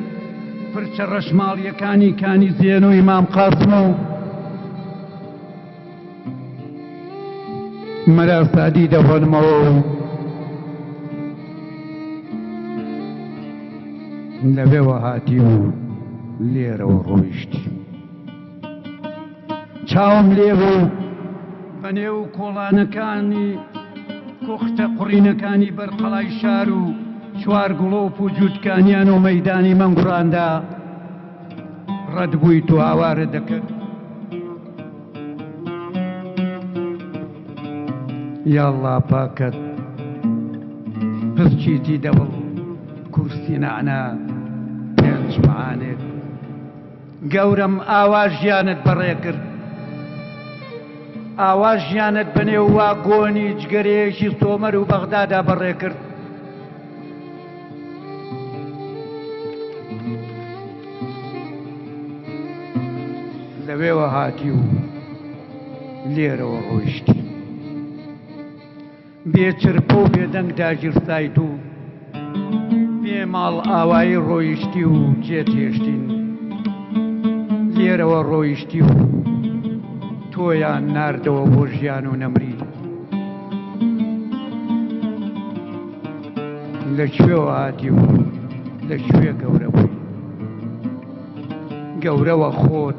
پرچە ڕەشماڵیەکانی کانی زێن و ئیمام قاسمە و مەراسادی دەهۆنمەوە و لەوێوە هاتی و لێرەوە ڕۆیشتی چاوم لێوە و بەنێو کۆڵانەکانی کۆختە قوڕینەکانی بەرقەڵای شار و چوار گوڵۆپ و جووتکانیان و مەیدانی مەنگوڕاندا ڕەتبووی تو هاوارە دەکرد یاڵڵا پاکەت پسچیتی دەوڵ کورسی نعنا پێنج معانێت گەورم ئاوا ژیانت بەڕێ کرد ئاوا ژیانت بنێو وا گۆنی جگەرێژی سۆمەر و بەغدادا بەڕێ کرد لەوێوە هاتی و لێرەوە ڕۆیشتی بێچرپە و بێدەنگ داگیرسایت و بێ ماڵ ئاوایی ڕۆیشتی و جێتێشتین لێرەوە ڕۆیشتی و تۆیان ناردەوە بۆ ژیان و نەمری لەکوێوە هاتی و لەکوێ گەورە بووی گەورەوە خۆت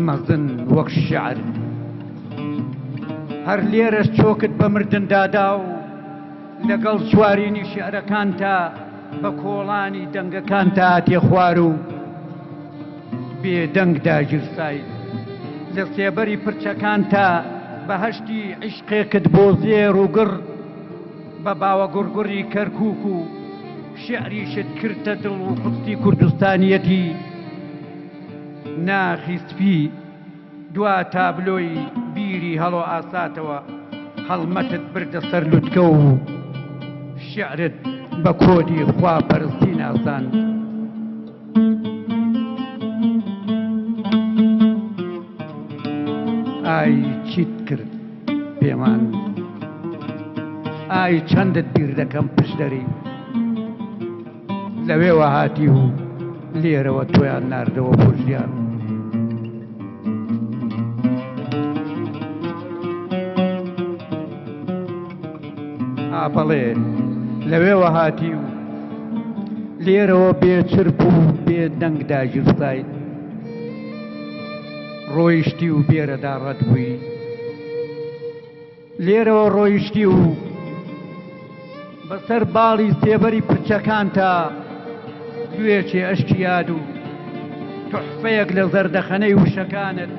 مەزن وەک شعر هەر لێرەش چۆکت بە مردن دادا و لەگەڵ چوارینی شعرەکان تا بە کۆڵانی دەنگەکان تا هاتێ خوار و بێدەنگ داگیرسایت لە سێبەری پرچەکان تا بەهەشتی عیشقێکت بۆ زێر و گڕ بە باوە گوڕگوڕی کەرکووک و شعریشت کردە دڵ و قوستی کوردستانیەتی ناخی سپی دوا تابلۆی بیری هەڵۆ ئاساتەوە هەڵمەتت بردە سەر لوتکە و شعرت بە کۆدی خواپەرستی ناسان ئای چیت کرد پێمان ئای چەندت بیر دەکەم پشدەری لەوێوە هاتی و لێرەوە تۆیان ناردەوە بۆ ژیان بەڵێ لەوێوە هاتی و لێرەوە بێچرپ و بێدەنگ داگیرسایت ڕۆیشتی و بێرەدا ڕەت بووی لێرەوە ڕۆیشتی و بەسەر باڵی سێبەری پرچەکان تا گوێچێ ئەشکی یاد و تحفەیەک لە زەردەخەنەی وشەکانت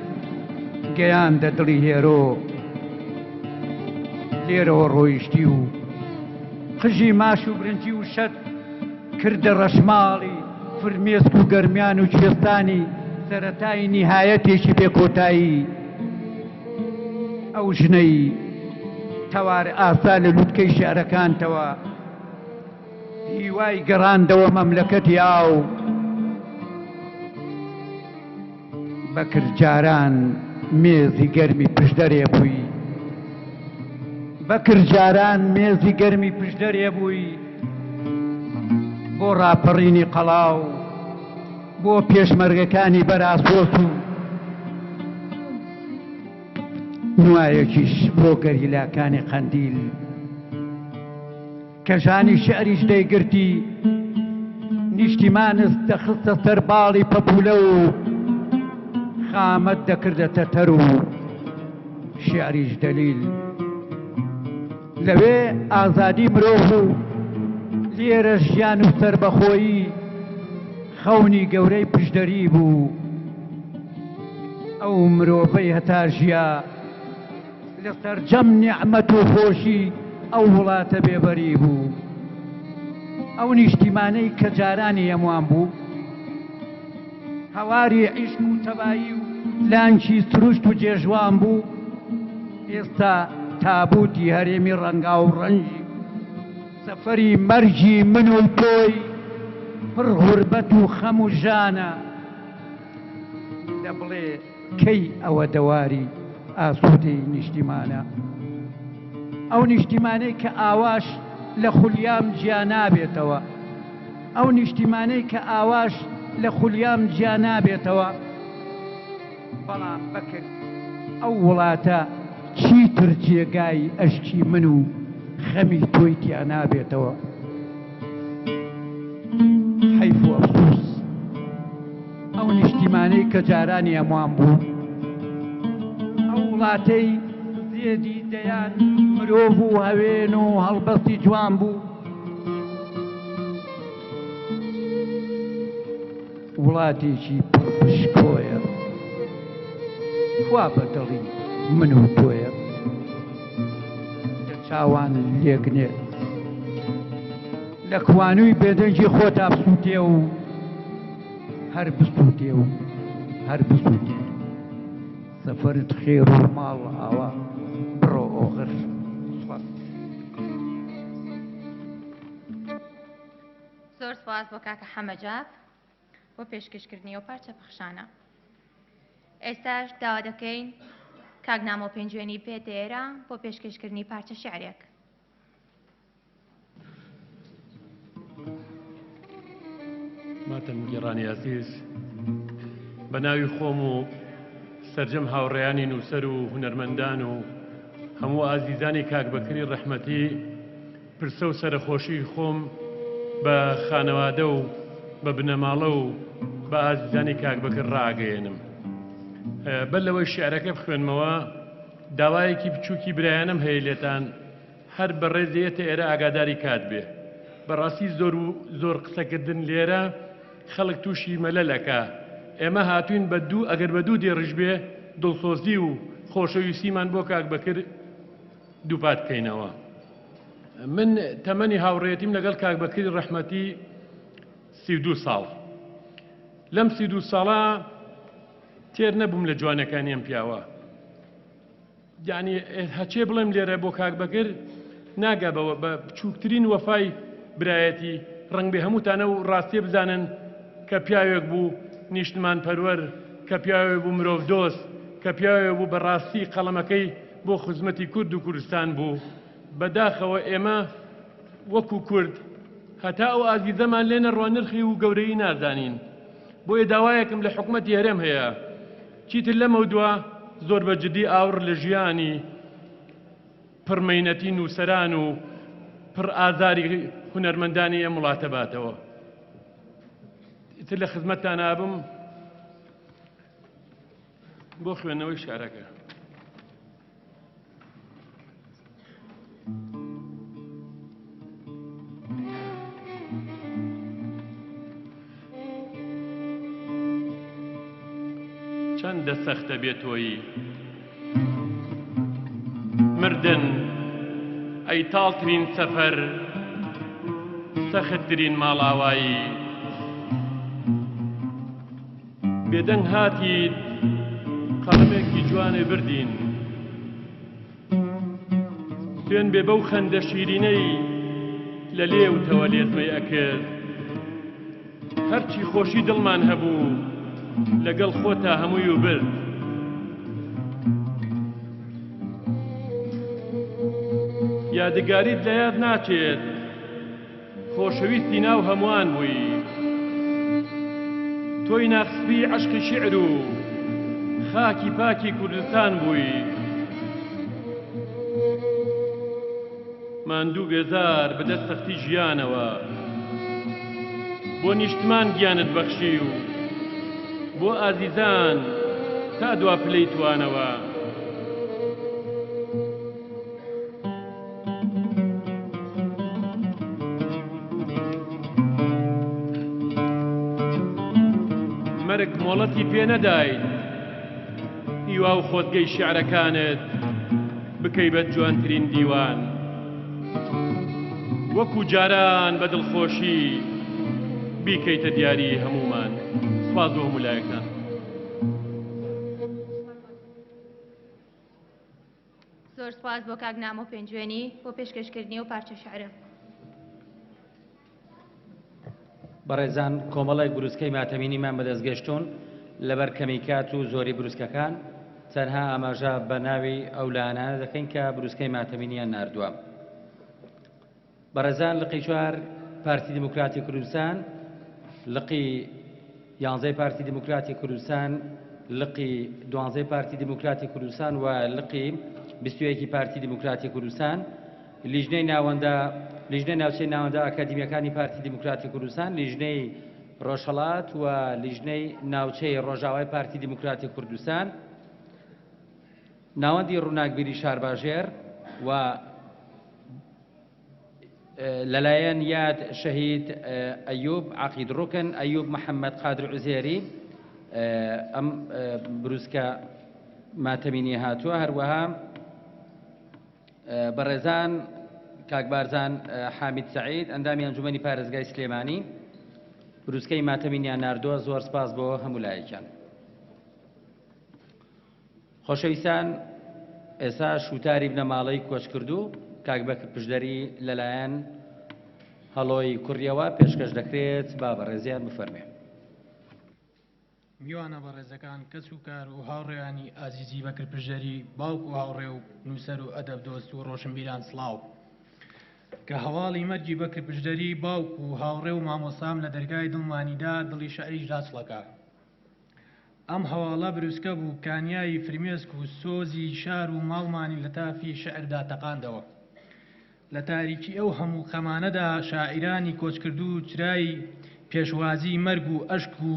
گەیاندە دڵی هێرۆ لێرەوە ڕۆیشتی و قژی ماش و برنجی و شەت کردە ڕەشماڵی فرمێسک و گەرمیان و کوێستانی سەرەتای نیهایەتێکی بێکۆتایی ئەو ژنەی تەوار ئاسا لە لووتکەی شارەکانتەوە هیوای گەڕاندەوە مەملەکەتی ئاو بەکرجاران مێزی گەرمی پشدەرێ بووی بەکرجاران مێزی گەرمی پشدەرێ بووی بۆ ڕاپەڕینی قەڵاو بۆ پێشمەرگەکانی بەراسۆس و نوایەکیش بۆ گەریلاکانی قەندیل کەژانی شعریش دەیگرتی نیشتیمانست دەخستە سەر باڵی پەپولە و خامەت دەکردەتە تەر و شعریش دەلیل لەوێ ئازادی مرۆڤ و لێرە ژیان و سەربەخۆیی خەونی گەورەی پشدەری بوو ئەو مرۆڤەی هەتا ژیا لەسەر جەم نیعمەت و خۆشی ئەو وڵاتە بێبەری بوو ئەو نیشتیمانەی کە جارانی هەمووان بوو هەواری عیشق و تەبایی و لانچی سروشت و جێژوان بوو ئێستا تابوتی هەرێمی ڕەنگا و ڕەنجی سەفەری مەرجی من و تۆی پڕ غوربەت و خەم و ژانە دەبڵێ کەی ئەوە دەواری ئاسوودەی نیشتیمانە ئەو نیشتیمانەی کە ئاواش لە خولیام جیا نابێتەوە ئەو نیشتیمانەی کە ئاواش لە خولیام جیا نابێتەوە بەڵام بەکرد ئەو وڵاتە چیتر جێگای ئەشکی من و خەمی تۆی تیا نابێتەوە حەیف و ئەفسوس ئەو نیشتیمانەی کە جارانی هەمووان بوو ئەو وڵاتەی زێدی دەیان مرۆڤ و هەوێن و هەڵبەستی جوان بوو وڵاتێکی پشکۆیە خوا بەدڵی من و تۆیە لە چاوان لێگنێت لە کوانووی بێدەنجی خۆت ئابسووتێ و هەر بسووتێ و هەر بسووتێ سەفەرت خێر و ماڵ ئاوا بڕۆ ئۆغر زۆر سپاس بۆ کاکە حەمەجاف بۆ پێشکەشکردنی و پارچە پەخشانە. ئێستاش داوا دەکەین کاگنامە و پێنجوێنی پێدێرە بۆ پێشکەشکردنی پارچە شیعرێک. ماتەم گێڕانی عەزیز بە ناوی خۆم و سەرجەم هاوڕێیانی نووسەر و هونەرمەندان و هەموو ئازیزانی کاک بەکری ڕەحمەتی پرسە و سەرخۆشی خۆم بە خانەوادە و بە بنەماڵە و بە ئازیزانی کاک بەکر ڕاگەیەنم. بەر لەوەی شیعرەکە بخوێنمەوە داوایەکی بچووکی برایانم هەیە لێتان هەر بەڕێزەیەتە ئێرە ئاگاداری کات بێ. بەڕاستی زۆر قسەکردن لێرە خەڵک تووشی مەلەلەکە. ئێمە هاتوین بە دوو ئەگەر بە دوو دێڕژ بێ دڵسۆزی و خۆشەویستیمان بۆ کاک بەکر دووپات بکەینەوە. من تەمەنی هاوڕێتیم لەگەڵ کاک بەکری ڕەحمەتی 32 ساڵ. لەم 32 ساڵە تێر نەبووم لە جوانەکانی ئەم پیاوە. یعنی هەچێ بڵێم لێرە بۆ کاک بەکر ناگا بە بچووکترین وەفای برایەتی ڕەنگ بێ هەمووتانە و ڕاستێ بزانن کە پیاوێک بوو نیشتمان پەروەر، کە پیاوێک بوو مرۆڤ دۆست، کە پیاوێک بوو بەڕاستی قەڵەمەکەی بۆ خزمەتی کورد و کوردستان بوو. بەداخەوە ئێمە وەکو کورد هەتا ئەو ئازیزەمان لێنە ڕوانرخی و گەورەی نازانین. بۆیە داوایەکم لە حکومەتی هەرێم هەیە چیتر لەمە دووە زۆر بەجددی ئاور لە ژیانی پڕمەینەتی نووسەران و پڕ ئازاری هونەرمەندانی ئەم وڵاتە باتەوە. ئیتر لە خزمەتتان ئابم بۆ خوێندنەوەی شارەکە. چەندە سەختە بێتۆیی مردن ئەی تاڵترین سەفەر سەختترین ماڵاوایی بێدەنگ هاتیت قەڵمێکی جوانێ بردین سوێن بێ بەو خەندە شیرینەی لە لێوتەوە لێزمەی ئەکرد هەرچی خۆشی دڵمان هەبوو لەگەڵ خۆتا هەمووی و برد. یادگاریت لە یاد ناچێت خۆشەویستی ناو هەمووان بووی تۆی ناخسبی عەشقی شیعر و خاکی پاکی کوردستان بووی. ماندوو بێزار بەدەست سەختی ژیانەوە بۆ نیشتمان گیانت بەخشی و بۆ ئازیزان تا دوا پلەی توانەوە. مەرگ مۆڵەتی پێ نەدایت هیوا و خۆتگەی شیعرەکانت بکەی بە جوانترین دیوان وەکو جاران بە دڵخۆشی بیکەیتە دیاری هەمومان. سپاس بۆ هەموو لایەکتان. زۆر سپاس بۆ کاگنامە و پێنجوێنی بۆ پێشکەشکردنی و پارچە شیعرە. بەڕێزان کۆمەڵی بروسکەی ماتەمینیمان بەدەستگەشتوون لەبەر کەمی کات و زۆری بروسکەکان تەنها ئاماژە بە ناوی ئەو لایەنانە دەکەین کە بروسکەی ماتەمینیان ناردووە. بەڕێزان لقی 4 پارتی دموکراتی کوردستان، لقی 11 پارتی دموکراتی کوردستان، لقی 12 پارتی دموکراتی کوردستان و لقی 21 پارتی دموکراتی کوردستان، لیژنەی ناوچەی ناوەندە ئاکادمیەکانی پارتی دموکراتی کوردستان، لیژنەی ڕۆژهەڵات و لیژنەی ناوچەی ڕۆژاوای پارتی دموکراتی کوردستان، ناوەندی ڕووناکبیری شارباژێر و لەلایەن یاد شەهید ئەیوب عەقید ڕوکن، ئەیوب محەممەد قادر عوزێری ئەم بروسکە ماتەمینی هاتووە. هەروەها بەڕێزان کاک بارزان حامید سەعید ئەندامی ئەنجومەنی پارێزگای سلێمانی بروسکەی ماتەمینیان ناردووە. زۆر سپاس بۆ هەموو لایەکیان. خۆشەویستان، ئێستا شوتاری بنەماڵەی کۆچکردو کاک بەکر پشدەری لەلایەن هەڵۆی کوڕیەوە پێشکەش دەکرێت. با بەڕێزیان بفەرمێ. میوانە بەڕێزەکان، کەس و کار و هاوڕێیانی ئازیزی بەکر پشدەری، باوک و هاوڕێ و نووسەر و ئەدەب دۆست و ڕۆشنبیران سڵاو. کە هەواڵی مەرجی بەکر پشدەری باوک و هاوڕێ و مامۆسام لە دەرگای دڵمانیدا دڵی شەعریش داچڵەکە. ئەم هەواڵە بروسکە بوو کانیایی فرمێسک و سۆزی شار و ماڵمانی لە تافی شەعردا تەقاندەوە. لە تاریکی ئەو هەموو خەمانەدا شاعیرانی کۆچکردو چرای پێشوازی مەرگ و ئەشک و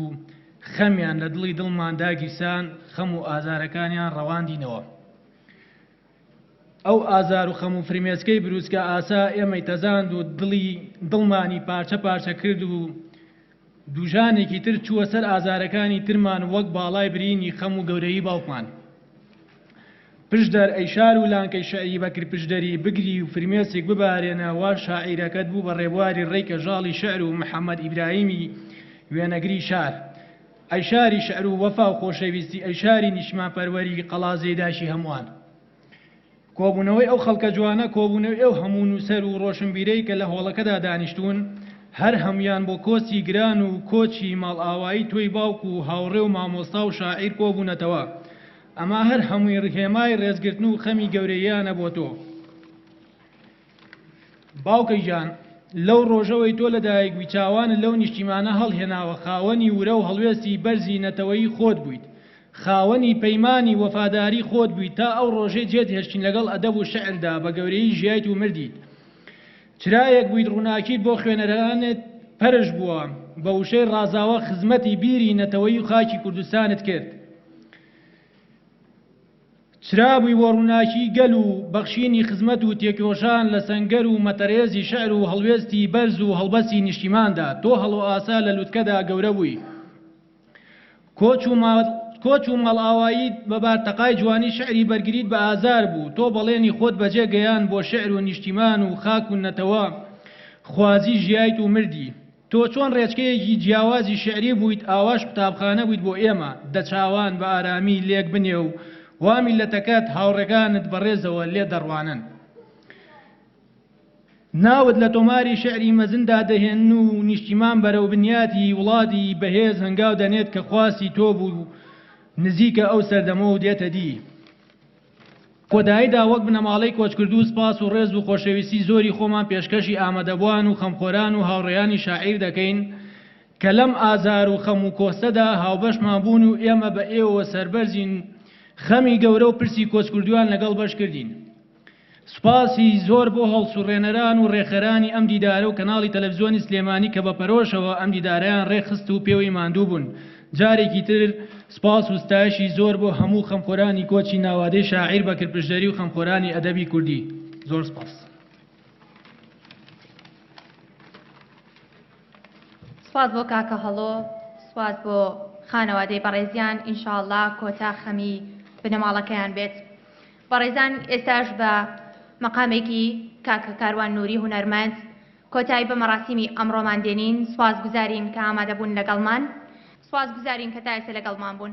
خەمیان لە دڵی دڵماندا گیرسان، خەم و ئازارەکانیان ڕەواندینەوە. ئەو ئازار و خەم و فرمێسکەی بروسکە ئاسا ئێمەی تەزاند و دڵمانی پارچە پارچە کرد و دوژانێکی تر چووە سەر ئازارەکانی ترمان وەک باڵای برینی خەم و گەورەی باوکمان. پشدەر ئەی شار و لانکەی شەعری بەکر پشدەری، بگری و فرمێسێک ببارێنە وا شاعیرەکەت بوو بە ڕێبواری ڕێکە ژاڵی شەعر و محەممەد ئیبراهیمی وێنەگری شار. ئەی شاری شەعر و وەفا و خۆشەویستی، ئەی شاری نیشمانپەروەری قەڵازێداشی هەمووان. کۆبوونەوەی ئەو خەڵکە جوانە، کۆبوونەوەی ئەو هەموو نووسەر و ڕۆشنبیرەی کە لە هۆڵەکەدا دانیشتون، هەر هەمویان بۆ کۆچی گران و کۆچی ماڵ ئاوایی تۆی باوک و هاوڕێ و مامۆستا و شاعیر کۆبوونەتەوە. ئەما هەر هەمووی ڕهێمای ڕێزگرتن و خەمی گەورەیانە بۆ تۆ. باوکەی جان، لەو ڕۆژەوەی تۆ لەدایکبووی چاوانت لەو نیشتیمانە هەڵهێناوە، خاوەنی ورە و هەڵوێستی بەرزی نەتەوەی خۆت بوویت، خاوەنی پەیمانی وەفاداری خۆت بوویت، تا ئەو ڕۆژەی جێت هێشتین لەگەڵ ئەدەب و شەعردا بە گەورەی ژیایت و مردیت. چرایەک بوویت ڕووناکیت بۆ خوێنەرانت پەرش بووە، بە وشەی ڕازاوە خزمەتی بیری نەتەوەی و خاکی کوردستانت کرد. چرابووی بۆ ڕووناکی گەل و بەخشینی خزمەت و تێکۆشان لە سەنگەر و مەتەرێزی شەعر و هەڵوێستی بەرز و هەڵبەسی نیشتیماندا. تۆ هەڵ و ئاسا لە لووتکەدا گەورە بووی. کۆچ و مەڵئاوایی بە بارتەقای جوانی شعری بەرگریت بە ئازار بوو. تۆ بەڵێنی خۆت بەجێ گەیان بۆ شعر و نیشتیمان و خاک و نەتەوە خوازی ژیایت و مردی. تۆ چۆن ڕێچکەیەکی جیاوازی شعری بوویت، ئاواش قوتابخانە بوویت بۆ ئێمە، دەچاوان بە ئارامی لێک بنێ و وامی لە تەکات هاوڕێکانت بەڕێزەوە لێ دەڕوانن. ناوت لە تۆماری شعری مەزندا دەهێن و نیشتیمان بەرەو بنیاتی وڵاتی بەهێز هەنگاو دەنێت کە خواسی تۆ بوو نزیکە ئەو سەردەمە و دێتە دی. کۆداییدا وەک بنەماڵەی کۆچکردو سپاس و ڕێز و خۆشەویستی زۆری خۆمان پێشکەشی ئامادەبوان و خەمخۆران و هاوڕێیانی شاعیر دەکەین کە لەم ئازار و خەم و کۆستەدا هاوبەشمان بوون و ئێمە بە ئێوە سەربەرزین خەمی گەورە و پرسی کۆچکردووان لەگەڵ بەش کردین. سپاسی زۆر بۆ هەڵسوڕێنەران و ڕێخەرانی ئەم دیدارە و کەناڵی تەلەڤیزیۆنی سلێمانی کە بە پەرۆشەوە ئەم دیدارەیان ڕێخست و پێوەی ماندوو بوون. جارێکی تر سپاس و ستایشی زۆر بۆ هەموو خەمخۆرانی کۆچی ناوادەی شاعیر بەکر پشدەری و خەمخۆرانی ئەدەبی کوردی. زۆر سپاس. سپاس بۆ کاکە هەڵۆ، سپاس بۆ خانەوادەی بەڕێزیان. ئینشاءڵڵا کۆتا خەمی بنەماڵەکەیان بێت. بەڕێزان، ئێستاش بە مەقامێکی کاکە کاروان نووری هونەرمەند کۆتایی بە مەراسیمی ئەمڕۆمان دێنین. سپاس گوزارین کە ئامادە بوون لەگەڵمان. سپاس گوزارین کە تا ئێستا لەگەڵمان بوون.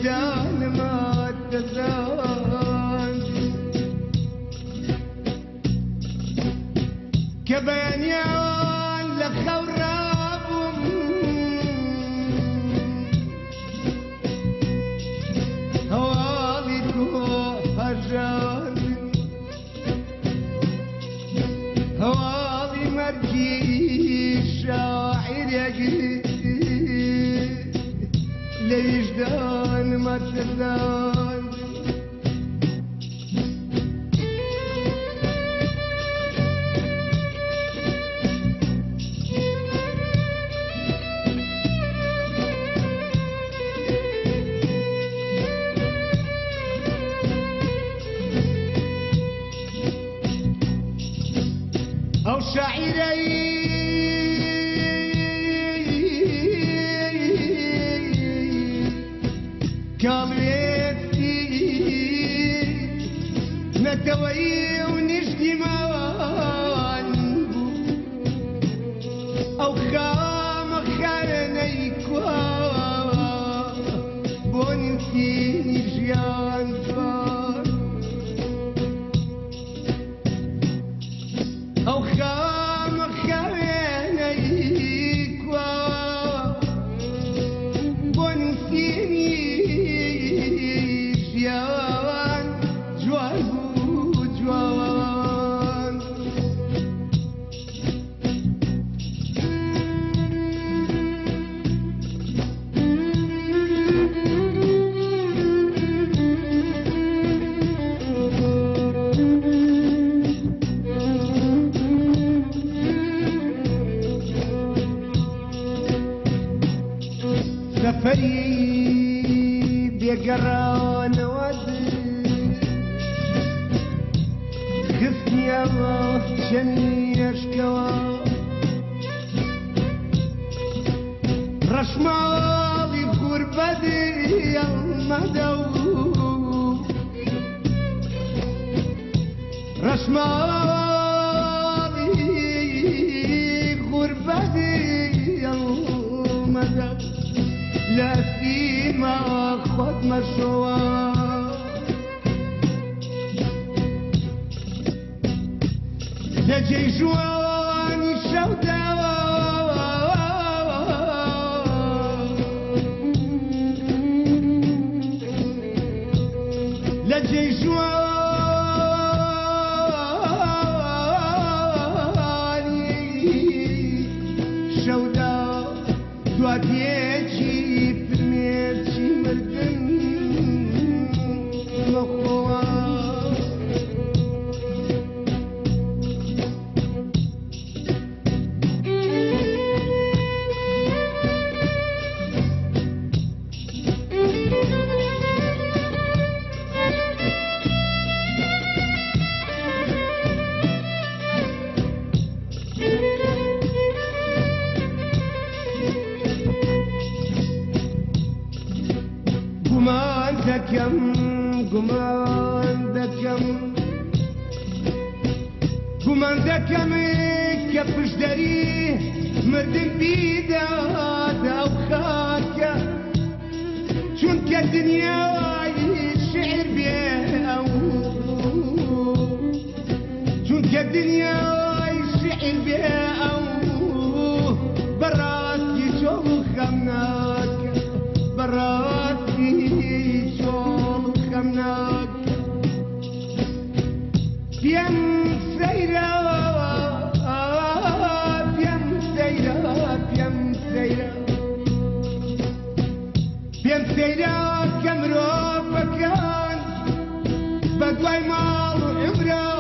وجدانما دەزاند کە بەیانیان لە خەوڕابووم هەواڵی تۆ هەژاندن هەواڵی مەرگی شاعیرێکی لە وجدانما دەزاند ئەو شاعیرەی کاڵێتی نەتەوەی و نیشتیمان بوو ئەو خامە خارەنەی کوا بۆ نووسینی ژیان دوار ئەو خامە خارەنەی کوا بۆ نووسینی جوان جوان بوو جوان سەفەری بێگەڕانەوە خستنیەوە چەمیێشکەوە ڕەشماڵی غوربەتی ئەڵمەدە و ڕەشماڵی غوربەتی ئەڵمەدە لە سیما خۆت مەشەوە لە جێی ژوانی شەوداوە لە جێی ژوانی شەودا دواتیەکی فرمێرچی مردن مەخۆوە گومان دەکەم کە پشتەری مردن بیدادە ئەو خاکە چونکە دنیای شعر بێ ئەو چونکە دنیای شعر بێ ئەو بەڕاستی چۆ خەم ناکە بەڕاستی چۆ خەم ناکە پێم سەیرە پێم سەیرە کە مرۆڤەکان بە دوای ماڵ و عمرە